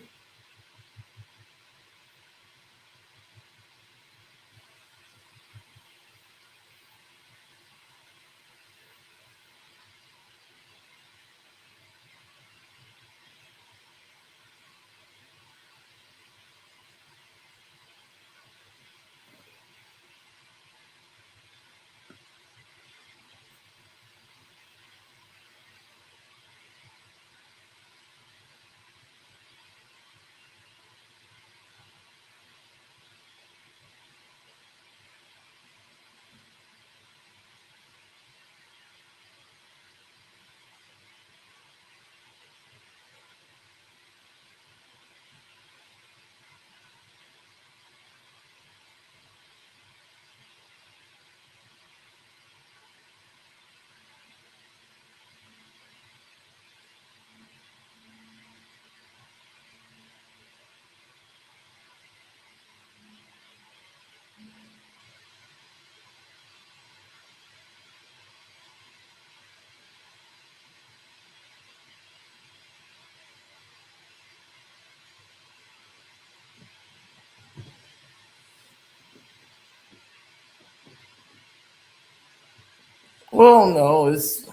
Well, no, it's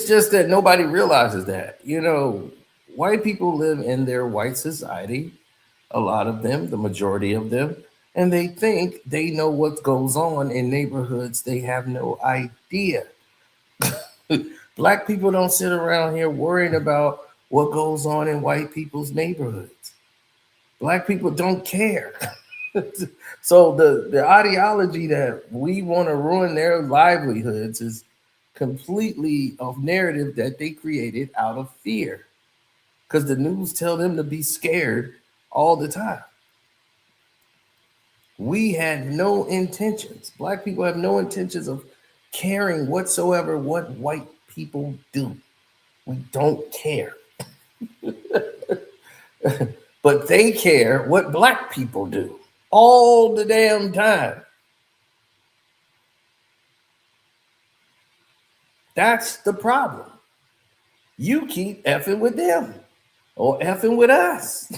just that nobody realizes that. White people live in their white society, a lot of them, the majority of them, and they think they know what goes on in neighborhoods they have no idea. Black people don't sit around here worrying about what goes on in white people's neighborhoods. Black people don't care. So the ideology that we want to ruin their livelihoods is completely a narrative that they created out of fear, because the news tell them to be scared all the time. We had no intentions. Black people have no intentions of caring whatsoever what white people do. We don't care. But they care what black people do all the damn time. That's the problem. You keep effing with them or effing with us.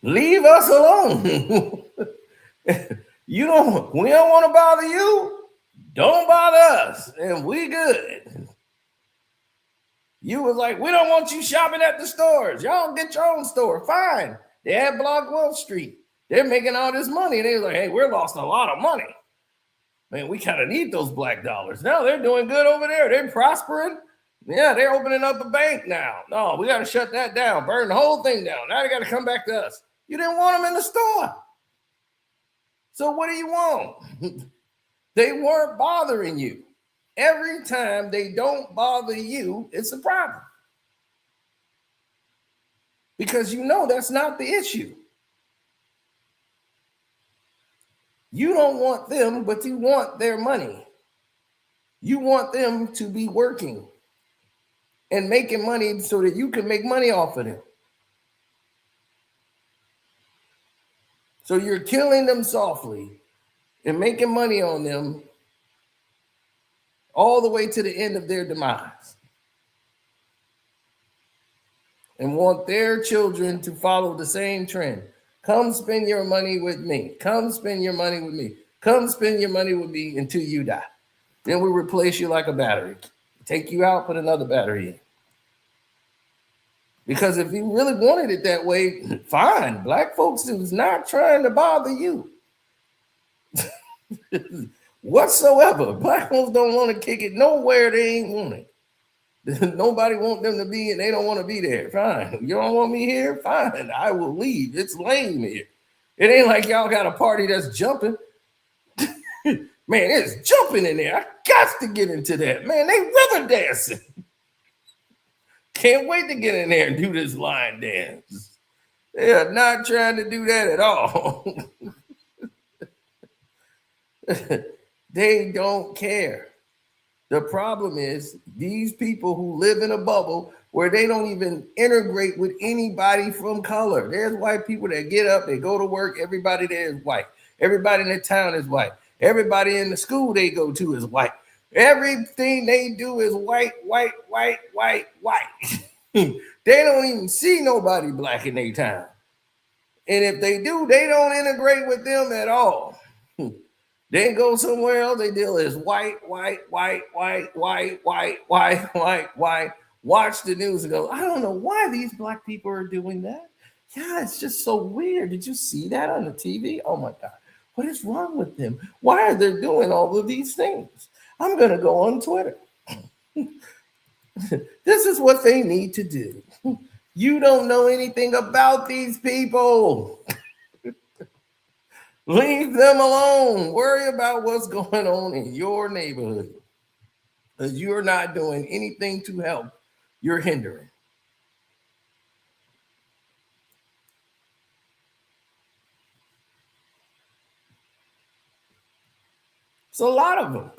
Leave us alone. We don't want to bother you. Don't bother us. And we good. You was like, we don't want you shopping at the stores. Y'all get your own store. Fine. They had Block Wall Street. They're making all this money. They was like, hey, we're lost a lot of money. Man, we kind of need those black dollars. Now they're doing good over there. They're prospering. Yeah, they're opening up a bank now. No, we got to shut that down. Burn the whole thing down. Now they got to come back to us. You didn't want them in the store. So what do you want? They weren't bothering you. Every time they don't bother you, it's a problem. Because that's not the issue. You don't want them, but you want their money. You want them to be working and making money so that you can make money off of them. So you're killing them softly and making money on them all the way to the end of their demise. And want their children to follow the same trend. Come spend your money with me. Come spend your money with me. Come spend your money with me until you die. Then we replace you like a battery. Take you out, put another battery in. Because if you really wanted it that way, fine. Black folks is not trying to bother you. Whatsoever. Black folks don't want to kick it nowhere they ain't want it. Nobody want them to be, and they don't want to be there. Fine. You don't want me here? Fine. I will leave. It's lame here. It ain't like y'all got a party that's jumping. Man, it's jumping in there. I got to get into that. Man, they river dancing. Can't wait to get in there and do this line dance. They are not trying to do that at all. They don't care. The problem is these people who live in a bubble where they don't even integrate with anybody from color. There's white people that get up, they go to work, everybody there is white. Everybody in the town is white. Everybody in the school they go to is white. Everything they do is white, white, white, white, white. They don't even see nobody black in their town. And if they do, they don't integrate with them at all. They go somewhere else, they deal as white, white, white, white, white, white, white, white, white. Watch the news and go, I don't know why these black people are doing that. Yeah, it's just so weird. Did you see that on the TV? Oh my God. What is wrong with them? Why are they doing all of these things? I'm going to go on Twitter. This is what they need to do. You don't know anything about these people. Leave them alone. Worry about what's going on in your neighborhood. Because you're not doing anything to help. You're hindering. It's a lot of them.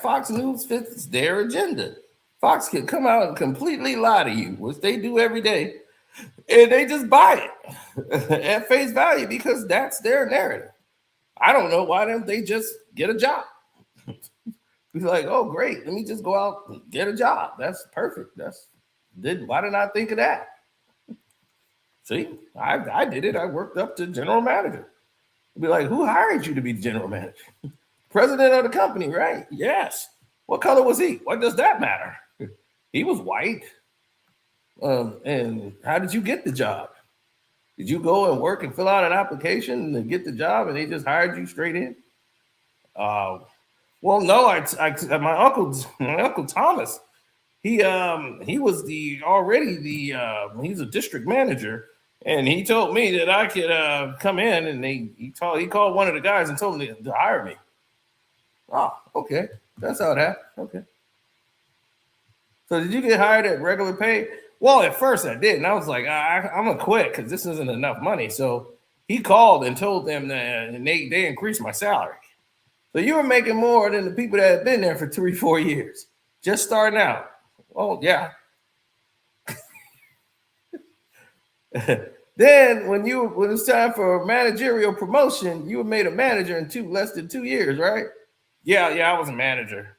Fox News fits their agenda. Fox can come out and completely lie to you, which they do every day, and they just buy it at face value because that's their narrative. I don't know why don't they just get a job. Be like, oh great, let me just go out and get a job. That's perfect. Why didn't I think of that? See, I did it. I worked up to general manager. Be like, who hired you to be the general manager? President of the company, right? Yes. What color was he? What does that matter? He was white. And how did you get the job? Did you go and work and fill out an application to get the job and they just hired you straight in? Well, no, my uncle Thomas, he's a district manager, and he told me that I could come in, and he called one of the guys and told him to hire me. Oh, okay. That's how it happened. Okay. So did you get hired at regular pay? Well, at first I did, and I was like, I'm gonna quit because this isn't enough money. So he called and told them that, and they increased my salary. So you were making more than the people that had been there for 3-4 years, just starting out. Oh yeah. Then when it was time for a managerial promotion, you were made a manager in less than 2 years, right? Yeah, I was a manager.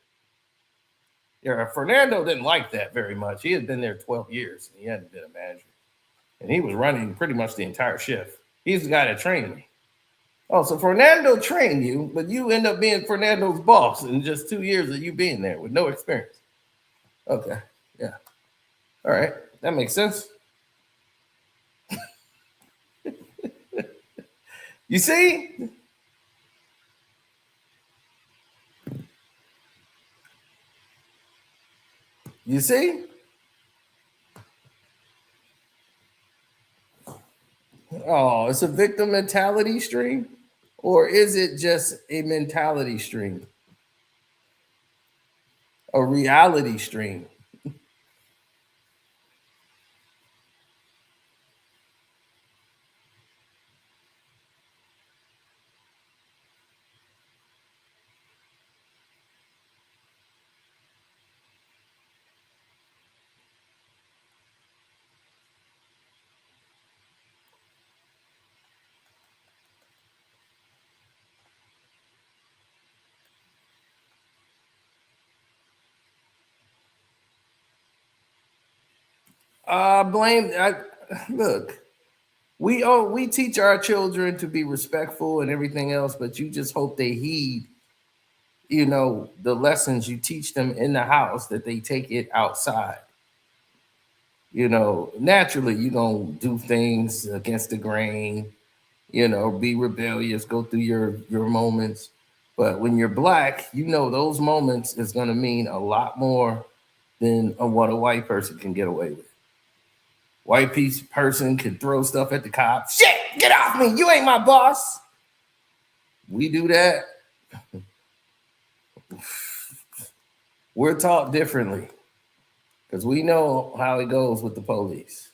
Yeah, Fernando didn't like that very much. He had been there 12 years, and he hadn't been a manager. And he was running pretty much the entire shift. He's the guy that trained me. Oh, so Fernando trained you, but you end up being Fernando's boss in just 2 years of you being there with no experience. Okay, yeah. All right, that makes sense. You see? You see? Oh, it's a victim mentality stream? Or is it just a mentality stream? A reality stream? Look, we teach our children to be respectful and everything else, but you just hope they heed, the lessons you teach them in the house, that they take it outside. Naturally you're gonna do things against the grain, be rebellious, go through your moments. But when you're black, you know those moments is going to mean a lot more than what a white person can get away with. White person can throw stuff at the cops. Shit, get off me. You ain't my boss. We do that. We're taught differently because we know how it goes with the police.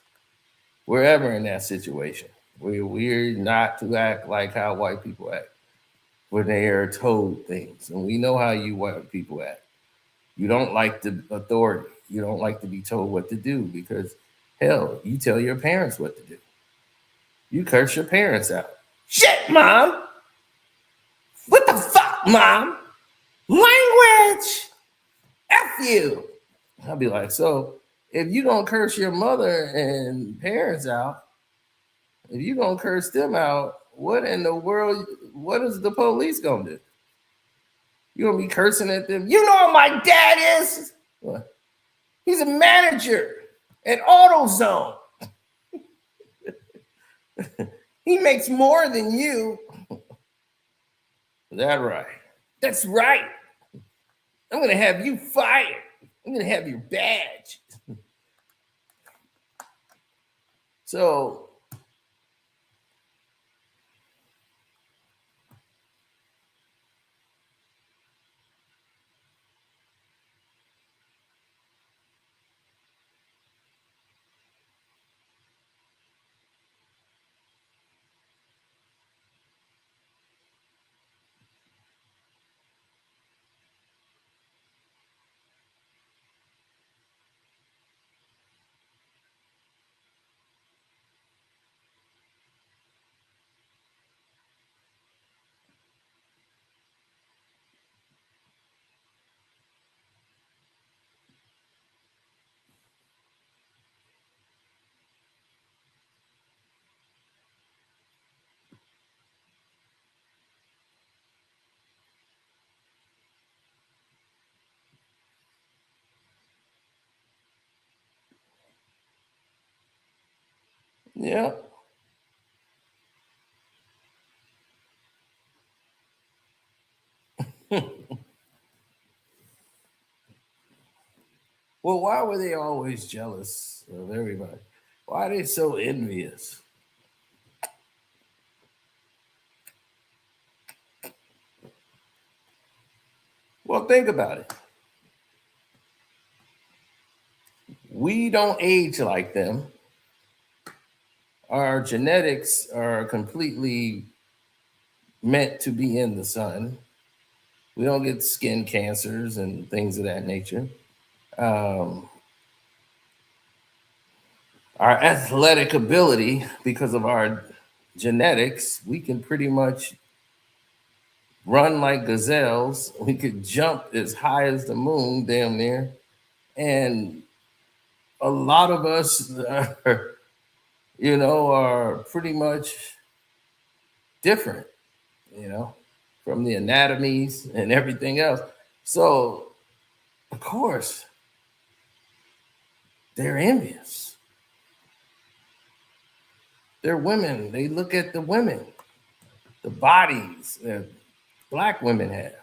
We're ever in that situation. We're not to act like how white people act when they are told things. And we know how you white people act. You don't like the authority. You don't like to be told what to do because, hell, you tell your parents what to do. You curse your parents out. Shit, Mom! What the fuck, Mom? Language! F you! I'll be like, so if you don't curse your mother and parents out, if you gonna curse them out, what in the world, what is the police gonna do? You gonna be cursing at them? You know what my dad is? What? He's a manager at AutoZone. He makes more than you. Is that right? That's right. I'm gonna have you fired. I'm gonna have your badge. So yeah. Well, why were they always jealous of everybody? Why are they so envious? Well, think about it. We don't age like them. Our genetics are completely meant to be in the sun. We don't get skin cancers and things of that nature. Um, our athletic ability, because of our genetics, we can pretty much run like gazelles. We could jump as high as the moon, damn near. And a lot of us, are pretty much different, from the anatomies and everything else. So, of course, they're envious. They're women. They look at the women, the bodies that black women have.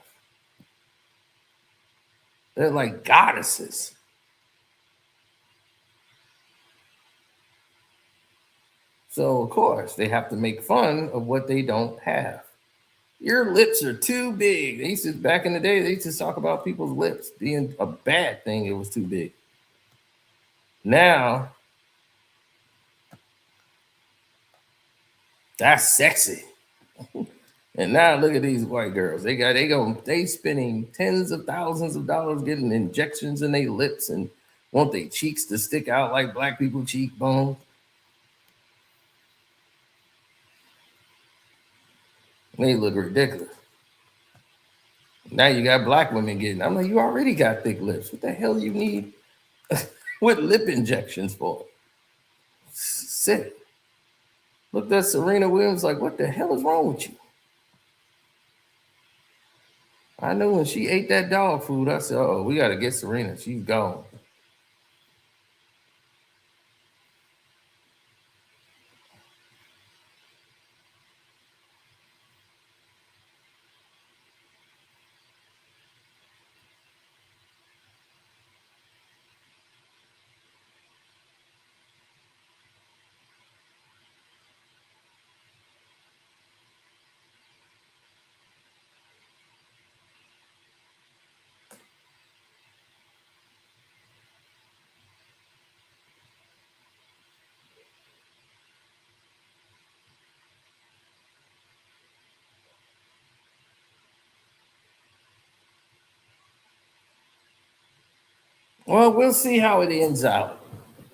They're like goddesses. So, of course, they have to make fun of what they don't have. Your lips are too big. Back in the day, they used to talk about people's lips being a bad thing. It was too big. Now, that's sexy. And now look at these white girls. They spending tens of thousands of dollars getting injections in their lips and want their cheeks to stick out like black people cheekbones. They look ridiculous. Now you got black women getting. I'm like, you already got thick lips. What the hell you need with lip injections for? Sick. Looked at Serena Williams like, what the hell is wrong with you? I knew when she ate that dog food, I said, oh, we got to get Serena. She's gone. Well, we'll see how it ends out,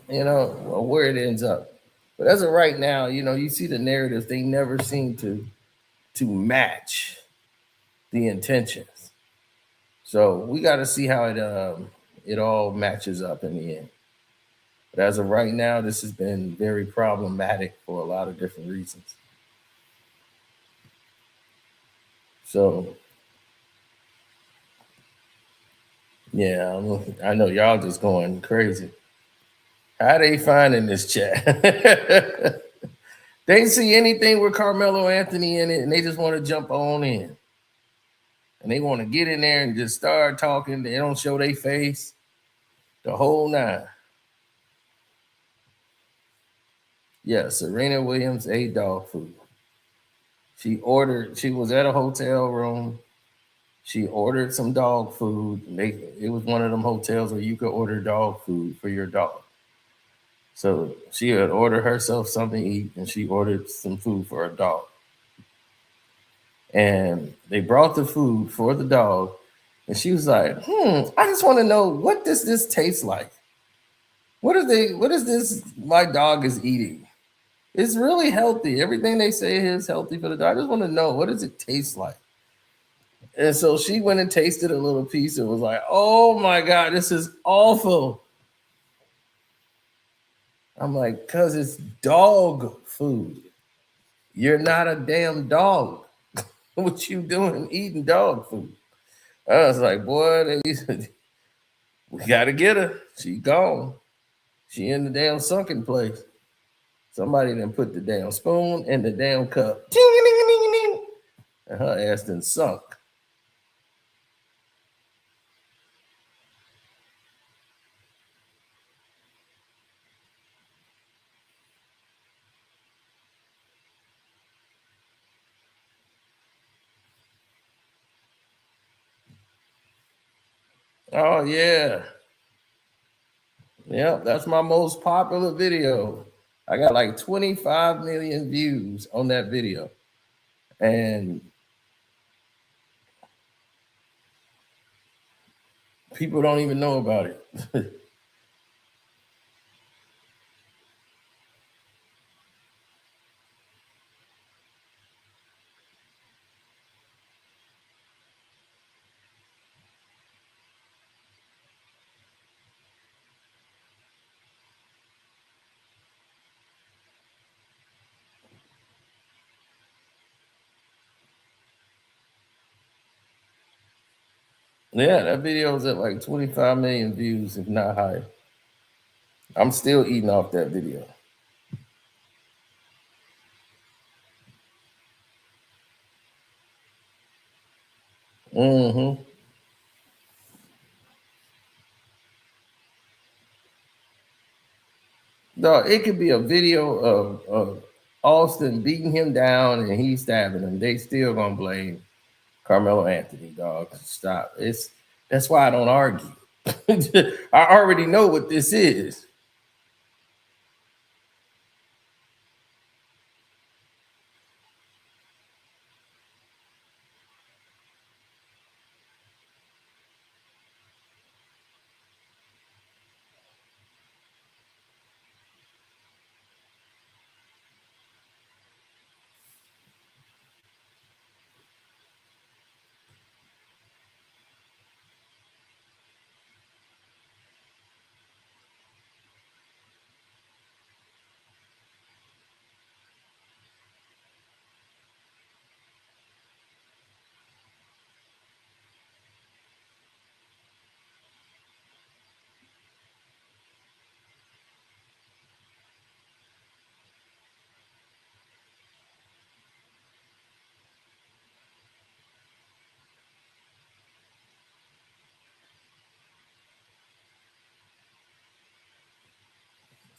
or where it ends up. But as of right now, you see the narratives, they never seem to match the intentions. So we got to see how it all matches up in the end. But as of right now, this has been very problematic for a lot of different reasons. So yeah, I know y'all just going crazy. How they finding this chat? They see anything with Carmelo Anthony in it, and they just want to jump on in, and they want to get in there and just start talking. They don't show their face, the whole nine. Yeah, Serena Williams ate dog food. She was at a hotel room. She ordered some dog food. It was one of them hotels where you could order dog food for your dog. So she had ordered herself something to eat, and she ordered some food for her dog. And they brought the food for the dog, and she was like, I just want to know, what does this taste like? What is this my dog is eating? It's really healthy. Everything they say is healthy for the dog. I just want to know, what does it taste like? And so she went and tasted a little piece and was like, oh my God, this is awful. I'm like, because it's dog food. You're not a damn dog. What you doing eating dog food? I was like, boy, we got to get her. She gone. She in the damn sunken place. Somebody then put the damn spoon in the damn cup. And her ass then sunk. Oh, yeah. Yep, that's my most popular video. I got like 25 million views on that video. And people don't even know about it. Yeah, that video is at like 25 million views, if not higher. I'm still eating off that video. Mm-hmm. No, it could be a video of Austin beating him down and he's stabbing him. They still gonna blame Carmelo Anthony, dog. Stop. That's why I don't argue. I already know what this is.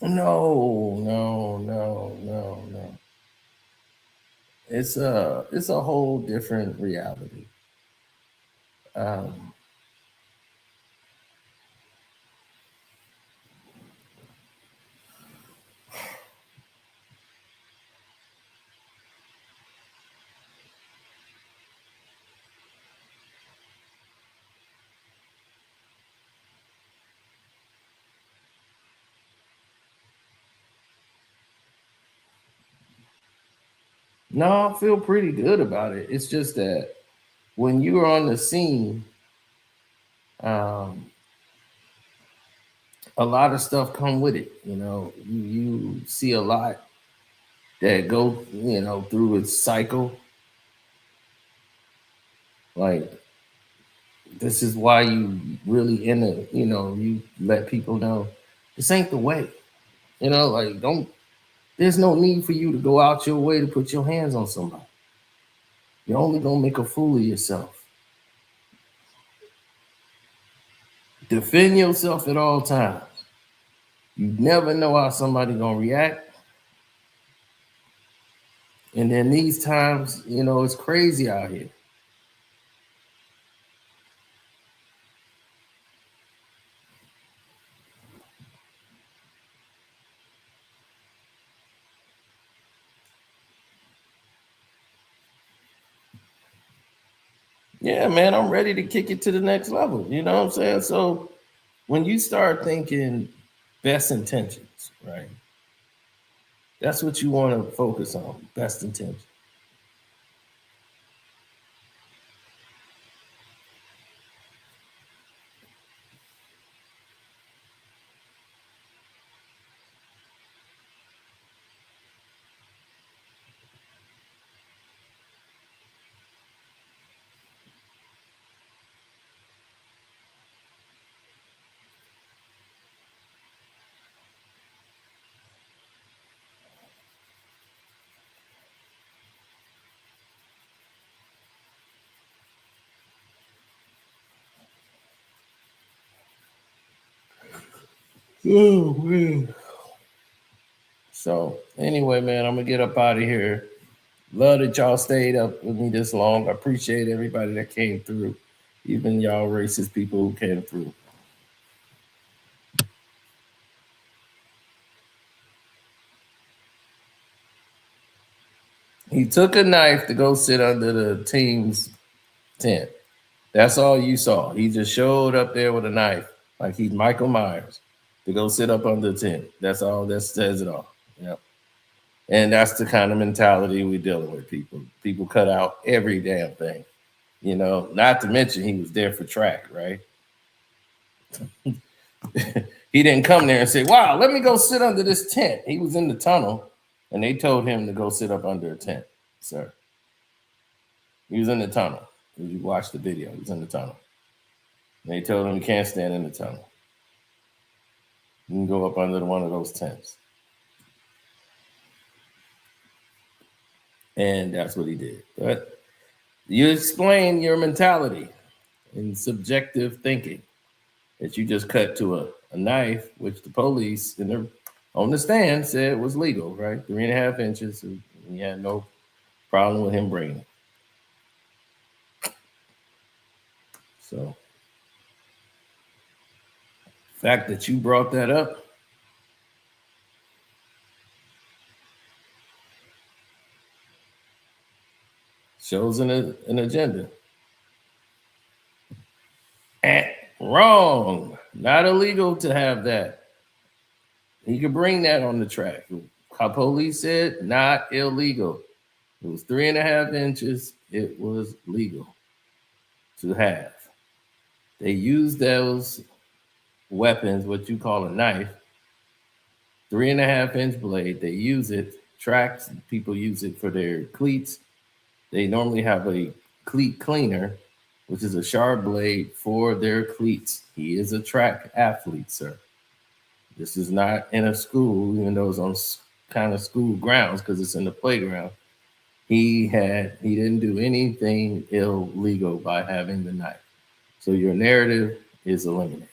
No, no, no, no, no. It's a whole different reality. Um, No, I feel pretty good about it. It's just that when you're on the scene, um, a lot of stuff come with it. You see a lot that go, through its cycle. Like this is why you really in it. You let people know this ain't the way. Like don't. There's no need for you to go out your way to put your hands on somebody. You're only gonna make a fool of yourself. Defend yourself at all times. You never know how somebody gonna react. And then these times, it's crazy out here. Yeah, man, I'm ready to kick it to the next level. You know what I'm saying? So when you start thinking best intentions, right? That's what you want to focus on, best intentions. Oh man. So anyway, man, I'm gonna get up out of here. Love that y'all stayed up with me this long. I appreciate everybody that came through, even y'all racist people who came through. He took a knife to go sit under the team's tent. That's all you saw. He just showed up there with a knife, like he's Michael Myers, to go sit up under the tent. That's all. That says it all. Yeah. And that's the kind of mentality we're dealing with, people. People cut out every damn thing. Not to mention he was there for track, right? He didn't come there and say, wow, let me go sit under this tent. He was in the tunnel and they told him to go sit up under a tent, sir. He was in the tunnel. If you watch the video, he was in the tunnel. And they told him you can't stand in the tunnel. You can go up under one of those tents. And that's what he did. But you explain your mentality and subjective thinking that you just cut to a knife, which the police on the stand said was legal, right? 3.5 inches. And he had no problem with him bringing it. So, the fact that you brought that up shows an agenda. Wrong. Not illegal to have that. He could bring that on the track. How police said, not illegal. It was 3.5 inches. It was legal to have. They used those weapons, what you call a knife, 3.5 inch blade. They use it. Tracks, people use it for their cleats. They normally have a cleat cleaner, which is a sharp blade for their cleats. He is a track athlete, sir. This is not in a school, even though it's on kind of school grounds because it's in the playground. He didn't do anything illegal by having the knife. So your narrative is eliminated.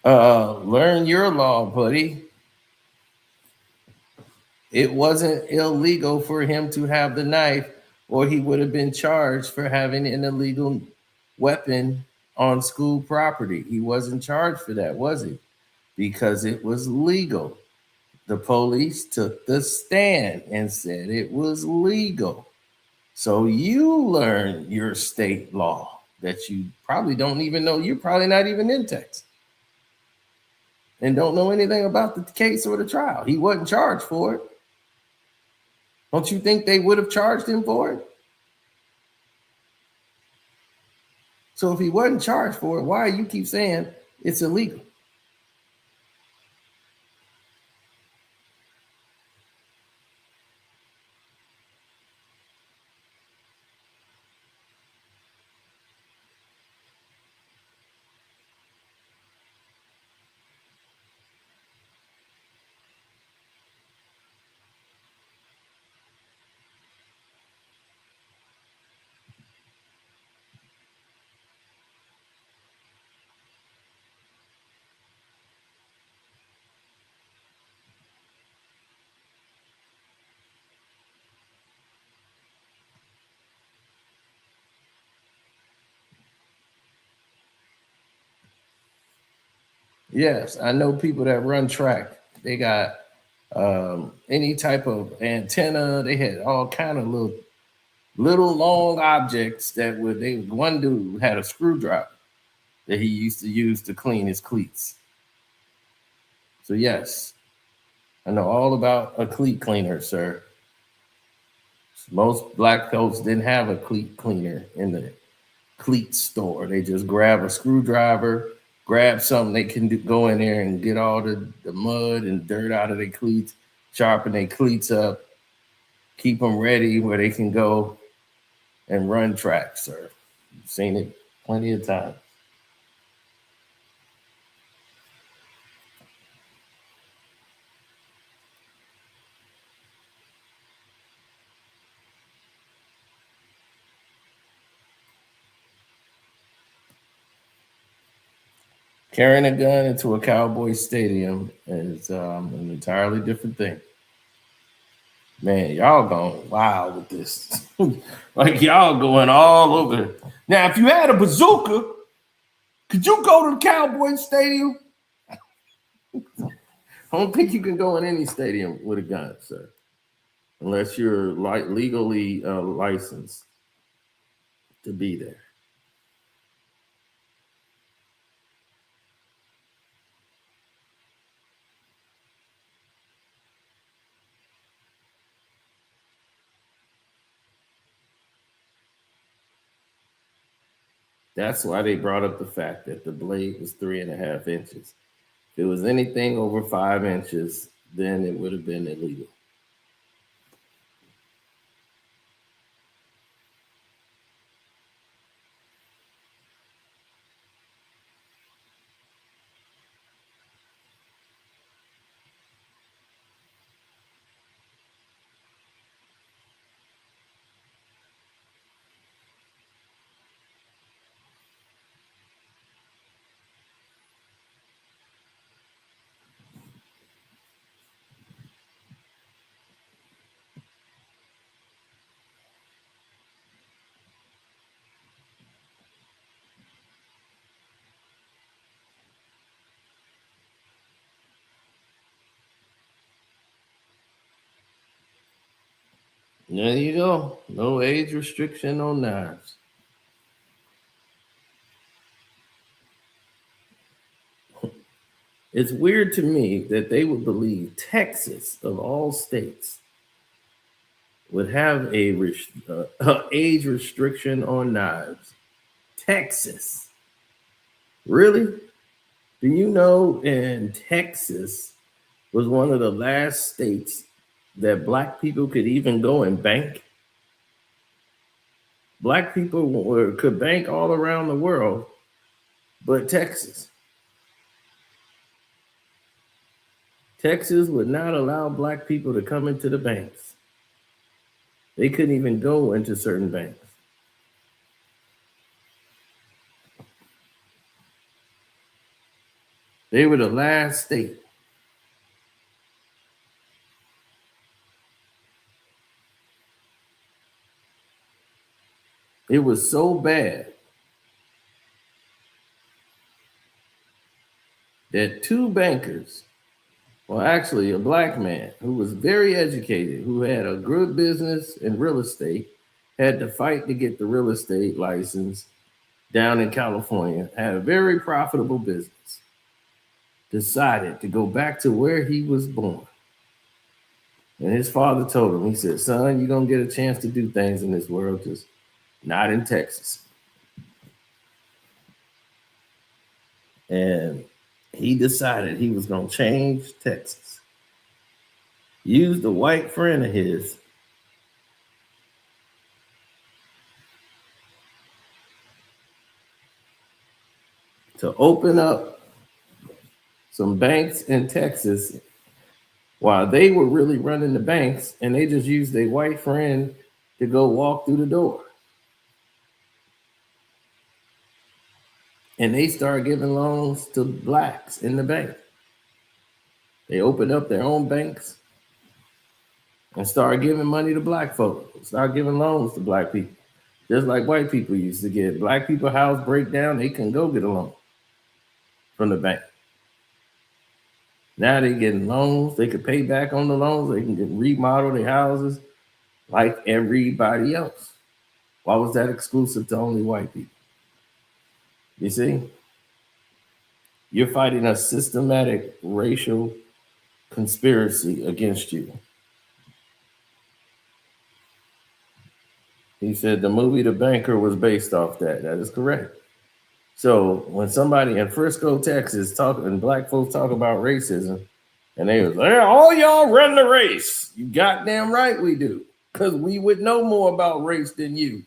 Learn your law, buddy. It wasn't illegal for him to have the knife, or he would have been charged for having an illegal weapon on school property. He wasn't charged for that, was he? Because it was legal. The police took the stand and said it was legal. So you learn your state law that you probably don't even know. You're probably not even in Texas and don't know anything about the case or the trial. He wasn't charged for it. Don't you think they would have charged him for it? So if he wasn't charged for it, why you keep saying it's illegal? Yes, I know people that run track. They got any type of antenna. They had all kind of little long objects that would. They one dude had a screwdriver that he used to use to clean his cleats. So yes, I know all about a cleat cleaner, sir. Most black folks didn't have a cleat cleaner in the cleat store. They just grab a screwdriver, grab something they can go in there and get all the mud and dirt out of their cleats, sharpen their cleats up, keep them ready where they can go and run track, sir. You've seen it plenty of times. Carrying a gun into a Cowboy stadium is an entirely different thing. Man, y'all going wild with this. Like y'all going all over. Now, if you had a bazooka, could you go to the Cowboy stadium? I don't think you can go in any stadium with a gun, sir, unless you're legally licensed to be there. That's why they brought up the fact that the blade was 3.5 inches. If it was anything over 5 inches, then it would have been illegal. There you go. No age restriction on knives. It's weird to me that they would believe Texas, of all states, would have a age restriction on knives. Texas. Really? Do you know in Texas was one of the last states that black people could even go and bank? Black people could bank all around the world, but Texas. Texas would not allow black people to come into the banks. They couldn't even go into certain banks. They were the last state. It was so bad that two bankers, well, actually, a black man who was very educated, who had a good business in real estate, had to fight to get the real estate license down in California, had a very profitable business, decided to go back to where he was born. And his father told him, he said, son, you're going to get a chance to do things in this world, just not in Texas. And he decided he was going to change Texas. Used a white friend of his to open up some banks in Texas while they were really running the banks, and they just used a white friend to go walk through the door. And they started giving loans to blacks in the bank. They opened up their own banks and started giving money to black folks, started giving loans to black people. Just like white people used to get. Black people house breakdown, they can go get a loan from the bank. Now they getting loans, they could pay back on the loans, they can remodel their houses like everybody else. Why was that exclusive to only white people? You see? You're fighting a systematic racial conspiracy against you. He said the movie The Banker was based off that. That is correct. So when somebody in Frisco, Texas, and black folks talk about racism, and they was like, all y'all run the race. You goddamn right we do. Because we would know more about race than you.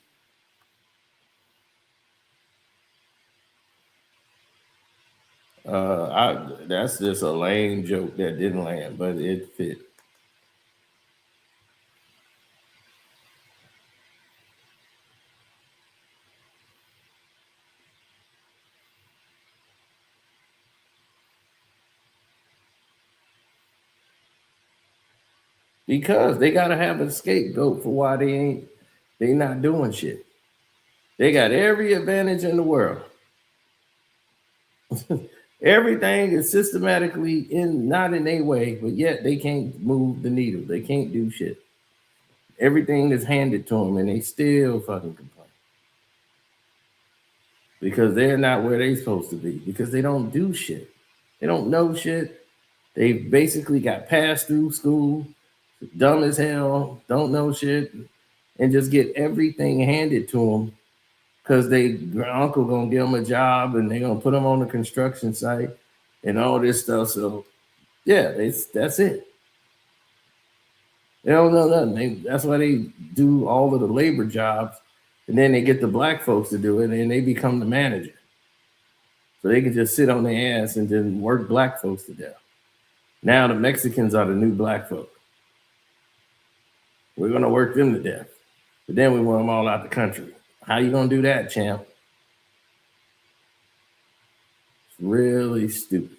That's just a lame joke that didn't land, but it fit. Because they gotta have a scapegoat for why they not doing shit. They got every advantage in the world. Everything is systematically not in a way, but yet they can't move the needle. They can't do shit. Everything is handed to them, and they still fucking complain because they're not where they're supposed to be. Because they don't do shit. They don't know shit. They basically got passed through school, dumb as hell, don't know shit, and just get everything handed to them because their uncle gonna give them a job and they're gonna put them on the construction site and all this stuff. So yeah, that's it. They don't know nothing. That's why they do all of the labor jobs, and then they get the black folks to do it, and they become the manager. So they can just sit on their ass and then work black folks to death. Now the Mexicans are the new black folk. We're gonna work them to death, but then we want them all out the country. How you gonna do that, champ? It's really stupid.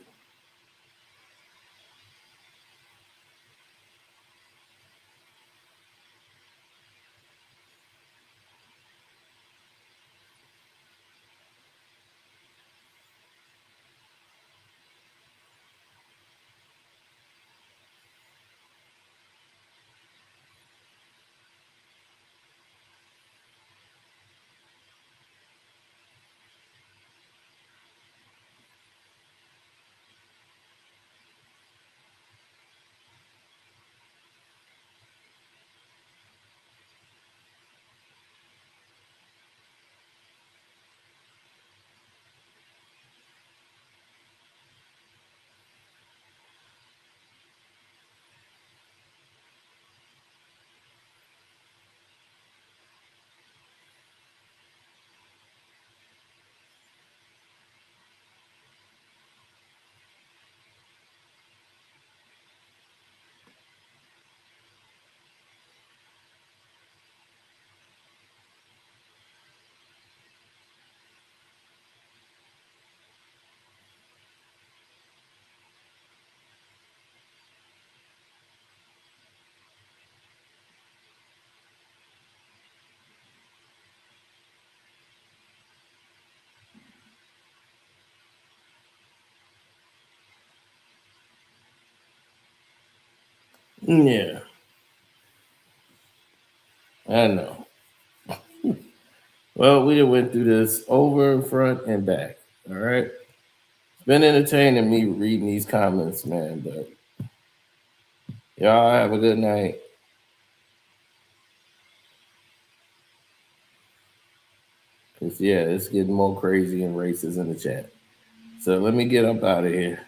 Yeah, I know. Well, we done went through this over, front, and back. All right. It's been entertaining me reading these comments, man. But y'all have a good night. Cause yeah, it's getting more crazy and racist in the chat. So let me get up out of here.